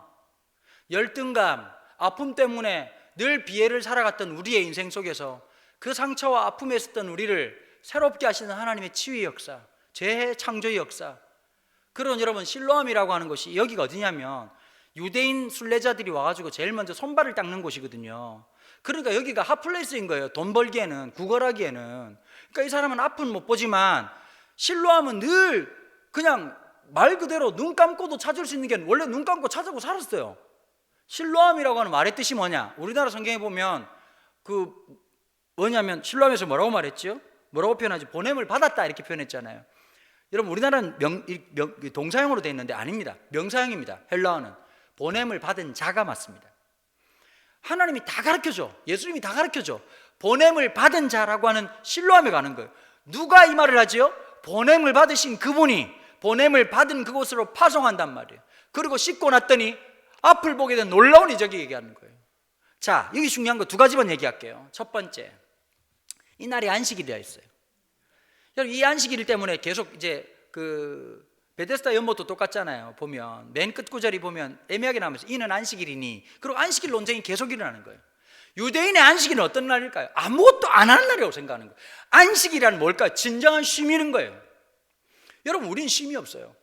열등감, 아픔 때문에 늘 비애를 살아갔던 우리의 인생 속에서 그 상처와 아픔에 있었던 우리를 새롭게 하시는 하나님의 치유의 역사, 재창조의 역사. 그런 여러분 실로암이라고 하는 것이 여기가 어디냐면 유대인 순례자들이 와가지고 제일 먼저 손발을 닦는 곳이거든요. 그러니까 여기가 핫플레이스인 거예요. 돈 벌기에는, 구걸하기에는. 그러니까 이 사람은 앞은 못 보지만 실로암은 늘 그냥 말 그대로 눈 감고도 찾을 수 있는 게 원래 눈 감고 찾아고 살았어요. 실로암이라고 하는 말의 뜻이 뭐냐? 우리나라 성경에 보면 그 뭐냐면 실로암에서 뭐라고 말했죠? 뭐라고 표현하지? 보냄을 받았다 이렇게 표현했잖아요. 여러분 우리나라는 동사형으로 되어 있는데 아닙니다. 명사형입니다. 헬라어는 보냄을 받은 자가 맞습니다. 하나님이 다 가르쳐줘. 예수님이 다 가르쳐줘. 보냄을 받은 자라고 하는 실로암에 가는 거예요. 누가 이 말을 하지요? 보냄을 받으신 그분이 보냄을 받은 그곳으로 파송한단 말이에요. 그리고 씻고 났더니 앞을 보게 된 놀라운 이적이 얘기하는 거예요. 자, 여기 중요한 거 두 가지만 얘기할게요. 첫 번째, 이 날이 안식일이라 있어요. 여러분 이 안식일 때문에 계속 이제 그 베데스다 연못도 똑같잖아요. 보면 맨 끝 구절이 보면 애매하게 나오면서 이는 안식일이니, 그리고 안식일 논쟁이 계속 일어나는 거예요. 유대인의 안식일은 어떤 날일까요? 아무것도 안 하는 날이라고 생각하는 거예요. 안식이란 뭘까요? 진정한 쉼이는 거예요. 여러분 우리는 쉼이 없어요.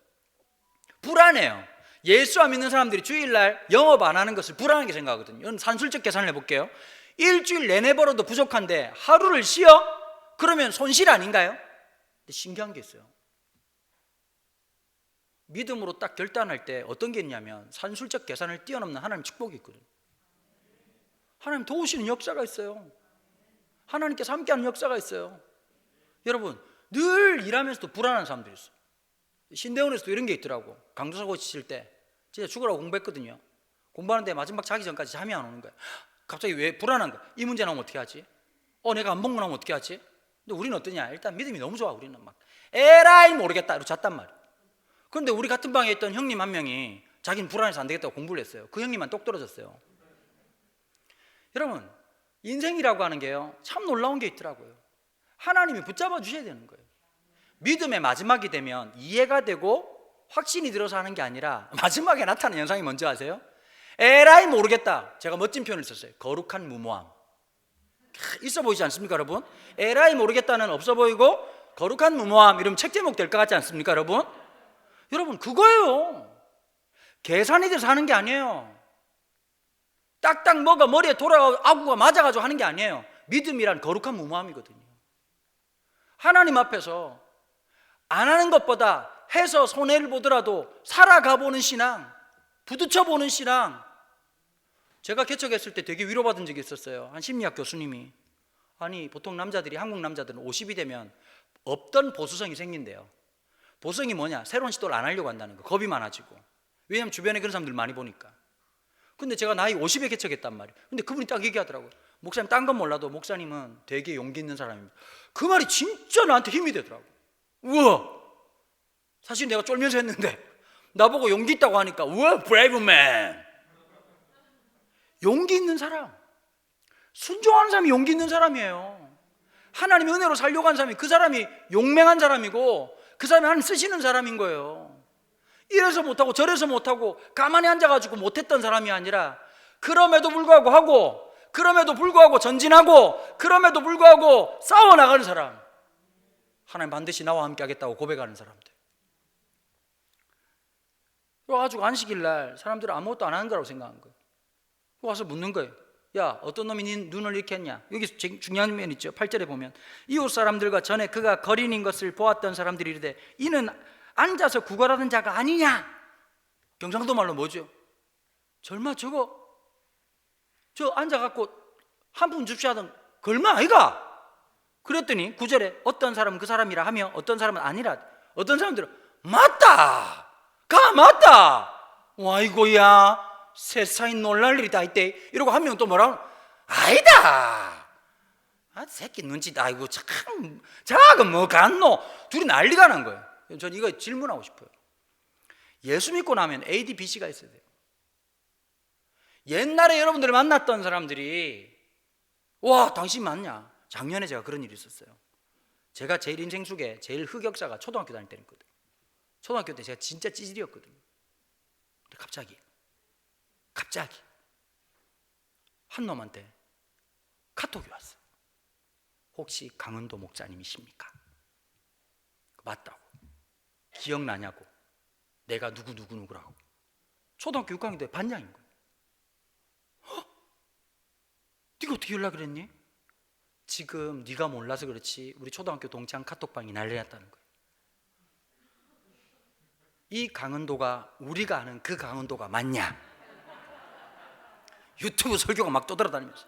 불안해요. 예수 안 믿는 사람들이 주일날 영업 안 하는 것을 불안하게 생각하거든요. 이건 산술적 계산을 해볼게요. 일주일 내내 벌어도 부족한데 하루를 쉬어? 그러면 손실 아닌가요? 근데 신기한 게 있어요. 믿음으로 딱 결단할 때 어떤 게 있냐면 산술적 계산을 뛰어넘는 하나님 축복이 있거든요. 하나님 도우시는 역사가 있어요. 하나님께서 함께하는 역사가 있어요. 여러분 늘 일하면서도 불안한 사람들이 있어요. 신대원에서도 이런 게 있더라고. 강도사 고치실 때 진짜 죽으라고 공부했거든요. 공부하는데 마지막 자기 전까지 잠이 안 오는 거야. 갑자기 왜 불안한 거야? 이 문제 나오면 어떻게 하지? 내가 안 먹고 나면 어떻게 하지? 근데 우리는 어떠냐? 일단 믿음이 너무 좋아. 우리는 막 에라이 모르겠다 이러고 잤단 말이야. 그런데 우리 같은 방에 있던 형님 한 명이 자기는 불안해서 안 되겠다고 공부를 했어요. 그 형님만 똑 떨어졌어요. 여러분 인생이라고 하는 게요 참 놀라운 게 있더라고요. 하나님이 붙잡아 주셔야 되는 거예요. 믿음의 마지막이 되면 이해가 되고 확신이 들어서 하는 게 아니라 마지막에 나타나는 현상이 뭔지 아세요? 에라이 모르겠다. 제가 멋진 표현을 썼어요. 거룩한 무모함. 있어 보이지 않습니까 여러분? 에라이 모르겠다는 없어 보이고 거룩한 무모함 이러면 책 제목 될 것 같지 않습니까 여러분? 여러분 그거예요. 계산이 돼서 하는 게 아니에요. 딱딱 뭐가 머리에 돌아가고 아구가 맞아가지고 하는 게 아니에요. 믿음이란 거룩한 무모함이거든요. 하나님 앞에서 안 하는 것보다 해서 손해를 보더라도 살아가 보는 신앙, 부딪혀 보는 신앙. 제가 개척했을 때 되게 위로받은 적이 있었어요. 한 심리학 교수님이 아니 보통 남자들이 한국 남자들은 50이 되면 없던 보수성이 생긴대요. 보수성이 뭐냐? 새로운 시도를 안 하려고 한다는 거. 겁이 많아지고. 왜냐하면 주변에 그런 사람들 많이 보니까. 근데 제가 나이 50에 개척했단 말이에요. 근데 그분이 딱 얘기하더라고요. 목사님 딴 건 몰라도 목사님은 되게 용기 있는 사람입니다. 그 말이 진짜 나한테 힘이 되더라고요. 우와! 사실 내가 쫄면서 했는데 나보고 용기 있다고 하니까 우와 brave man. 용기 있는 사람, 순종하는 사람이 용기 있는 사람이에요. 하나님의 은혜로 살려고 하는 사람이 그 사람이 용맹한 사람이고 그 사람이 하나님 쓰시는 사람인 거예요. 이래서 못하고 저래서 못하고 가만히 앉아가지고 못했던 사람이 아니라 그럼에도 불구하고 하고 그럼에도 불구하고 전진하고 그럼에도 불구하고 싸워나가는 사람. 하나님 반드시 나와 함께 하겠다고 고백하는 사람들. 와가지고 안식일 날 사람들은 아무것도 안 하는 거라고 생각한 거예요. 와서 묻는 거예요. 야, 어떤 놈이 네 눈을 이렇게 했냐? 여기 중요한 면 있죠. 8절에 보면 이웃 사람들과 전에 그가 거린인 것을 보았던 사람들이 이르되 이는 앉아서 구걸하는 자가 아니냐? 경상도 말로 뭐죠? 절마 저거 저 앉아갖고 한 푼 줍시하던 걸마 아이가? 그랬더니 9절에 어떤 사람은 그 사람이라 하며 어떤 사람은 아니라, 어떤 사람들은 맞다 가 맞다 와이고야 세상에 놀랄 일이 다 있대 이러고 한 명 또 뭐라고 아니다 아 새끼 눈치 아이고 참 자가 뭐 갔노 둘이 난리가 난 거예요. 전 이거 질문하고 싶어요. 예수 믿고 나면 AD, BC가 있어야 돼요. 옛날에 여러분들을 만났던 사람들이 와 당신 맞냐? 작년에 제가 그런 일이 있었어요. 제가 제일 인생 속에 제일 흑역사가 초등학교 다닐 때였거든요. 초등학교 때 제가 진짜 찌질이었거든요. 근데 갑자기 한 놈한테 카톡이 왔어요. 혹시 강은도 목사님이십니까? 맞다고. 기억나냐고. 내가 누구라고. 초등학교 6학년 때 반장인 거예요. 네가 어떻게 연락을 했니? 지금 네가 몰라서 그렇지 우리 초등학교 동창 카톡방이 난리 났다는 거예요. 이 강은도가 우리가 아는 그 강은도가 맞냐? 유튜브 설교가 막 떠돌아다니면서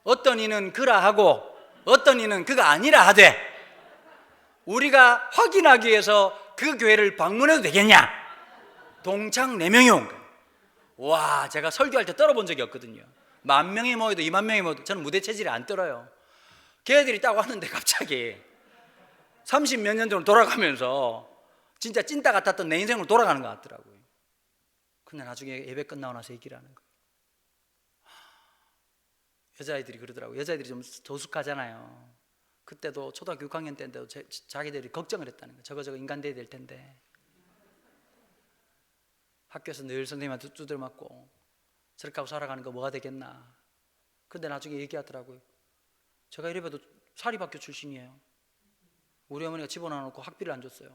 어떤 이는 그라 하고 어떤 이는 그가 아니라 하되 우리가 확인하기 위해서 그 교회를 방문해도 되겠냐? 동창 4명이 온 거예요. 와, 제가 설교할 때 떨어본 적이 없거든요. 10,000명이 모여도 20,000명이 모여도 저는 무대 체질이 안 떨어요. 걔들이 딱 왔는데 갑자기 30몇 년 전으로 돌아가면서 진짜 찐따 같았던 내 인생으로 돌아가는 것 같더라고요. 근데 나중에 예배 끝나고 나서 얘기를 하는 거예요. 여자애들이 그러더라고요. 여자애들이 좀 조숙하잖아요. 그때도 초등학교 6학년 때인데도 자기들이 걱정을 했다는 거예요. 저거 인간 돼야 될 텐데. 학교에서 늘 선생님한테 두드려 맞고 저렇게 하고 살아가는 거 뭐가 되겠나. 근데 나중에 얘기하더라고요. 제가 이래봬도 사립학교 출신이에요. 우리 어머니가 집어넣어놓고 학비를 안 줬어요.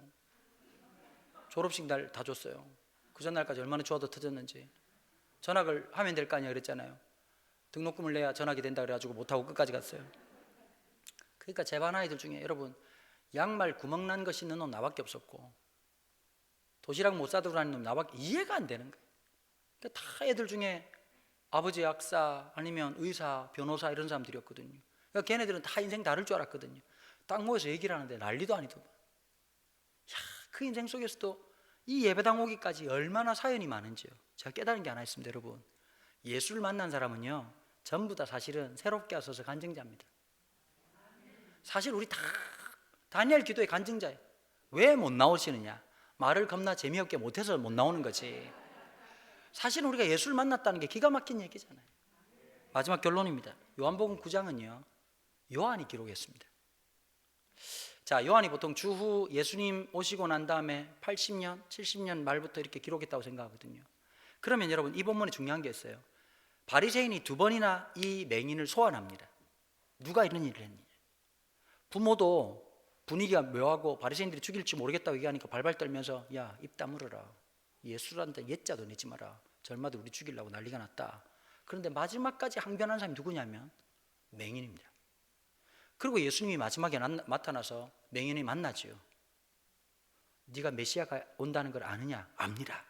졸업식 날 다 줬어요. 그 전날까지 얼마나 좋아도 터졌는지. 전학을 하면 될 거 아니야 그랬잖아요. 등록금을 내야 전학이 된다 그래가지고 못하고 끝까지 갔어요. 그러니까 제 반 아이들 중에 여러분 양말 구멍 난 거 신는 놈 나밖에 없었고 도시락 못 사들고 다니는 놈 나밖에 이해가 안 되는 거예요. 그러니까 다 애들 중에 아버지 약사 아니면 의사 변호사 이런 사람들이었거든요. 그러니까 걔네들은 다 인생 다를 줄 알았거든요. 딱 모여서 얘기를 하는데 난리도 아니더만. 야, 그 인생 속에서도 이 예배당 오기까지 얼마나 사연이 많은지요. 제가 깨달은 게 하나 있습니다. 여러분 예수를 만난 사람은요 전부 다 사실은 새롭게 하소서 간증자입니다. 사실 우리 다 다니엘 기도의 간증자예요. 왜 못 나오시느냐? 말을 겁나 재미없게 못해서 못 나오는 거지. 사실 우리가 예수를 만났다는 게 기가 막힌 얘기잖아요. 마지막 결론입니다. 요한복음 9장은요 요한이 기록했습니다. 자, 요한이 보통 주후 예수님 오시고 난 다음에 80년, 70년 말부터 이렇게 기록했다고 생각하거든요. 그러면 여러분 이 본문에 중요한 게 있어요. 바리새인이 2번이나 이 맹인을 소환합니다. 누가 이런 일을 했느냐? 부모도 분위기가 묘하고 바리새인들이 죽일지 모르겠다고 얘기하니까 발발 떨면서 야, 입 다물어라. 예수란다 옛자도 내지 마라. 젊아도 우리 죽이려고 난리가 났다. 그런데 마지막까지 항변한 사람이 누구냐면 맹인입니다. 그리고 예수님이 마지막에 나타나서 맹인이 만나지요. 네가 메시아가 온다는 걸 아느냐? 압니다.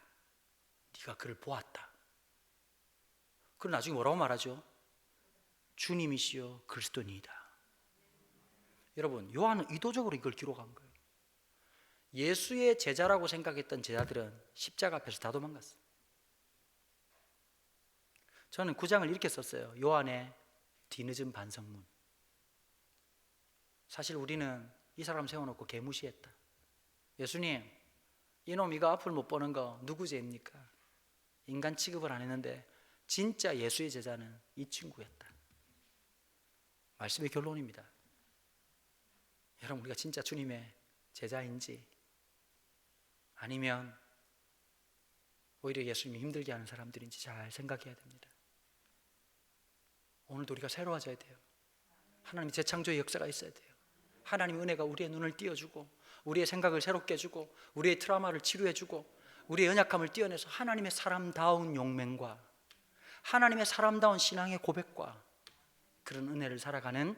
네가 그를 보았다. 그럼 나중에 뭐라고 말하죠? 주님이시여 그리스도니이다. 여러분 요한은 의도적으로 이걸 기록한 거예요. 예수의 제자라고 생각했던 제자들은 십자가 앞에서 다 도망갔어요. 저는 9장을 이렇게 썼어요. 요한의 뒤늦은 반성문. 사실 우리는 이 사람 세워놓고 개무시했다. 예수님 이놈 이거 앞을 못 보는 거 누구 죄입니까? 인간 취급을 안 했는데 진짜 예수의 제자는 이 친구였다. 말씀의 결론입니다. 여러분 우리가 진짜 주님의 제자인지 아니면 오히려 예수님이 힘들게 하는 사람들인지 잘 생각해야 됩니다. 오늘도 우리가 새로워져야 돼요. 하나님의 재창조의 역사가 있어야 돼요. 하나님의 은혜가 우리의 눈을 띄워주고 우리의 생각을 새롭게 해주고 우리의 트라우마를 치료해주고 우리의 연약함을 띄어내서 하나님의 사람다운 용맹과 하나님의 사람다운 신앙의 고백과 그런 은혜를 살아가는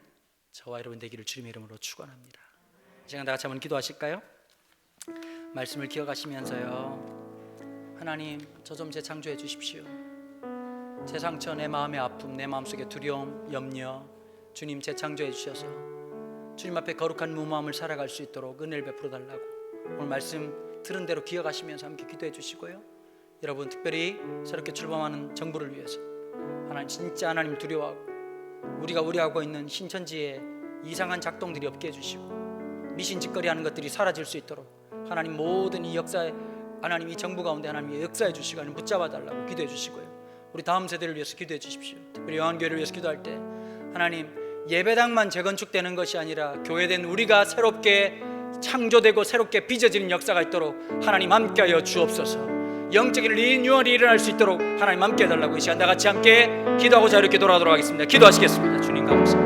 저와 여러분 되기를 주님의 이름으로 축원합니다. 이 시간 다 같이 한번 기도하실까요? 말씀을 기억하시면서요, 하나님 저 좀 재창조해 주십시오. 제 상처, 내 마음의 아픔, 내 마음속의 두려움, 염려, 주님 재창조해 주셔서 주님 앞에 거룩한 무마음을 살아갈 수 있도록 은혜를 베풀어 달라고 오늘 말씀 들은 대로 기억하시면서 함께 기도해 주시고요, 여러분 특별히 새롭게 출범하는 정부를 위해서 하나님 진짜 하나님 두려워하고 우리가 우려하고 있는 신천지의 이상한 작동들이 없게 해주시고 미신짓거리 하는 것들이 사라질 수 있도록 하나님 모든 이 역사에 하나님 이 정부 가운데 하나님의 역사해 주시고 하나님 붙잡아 달라고 기도해 주시고요, 우리 다음 세대를 위해서 기도해 주십시오. 특별히 요한교회를 위해서 기도할 때 하나님 예배당만 재건축되는 것이 아니라 교회된 우리가 새롭게 창조되고 새롭게 빚어지는 역사가 있도록 하나님 함께하여 주옵소서. 영적인 리뉴얼이 일어날 수 있도록 하나님 함께 해달라고 이 시간 다 같이 함께 기도하고자 이렇게 돌아가도록 하겠습니다. 기도하시겠습니다. 주님 감사합니다.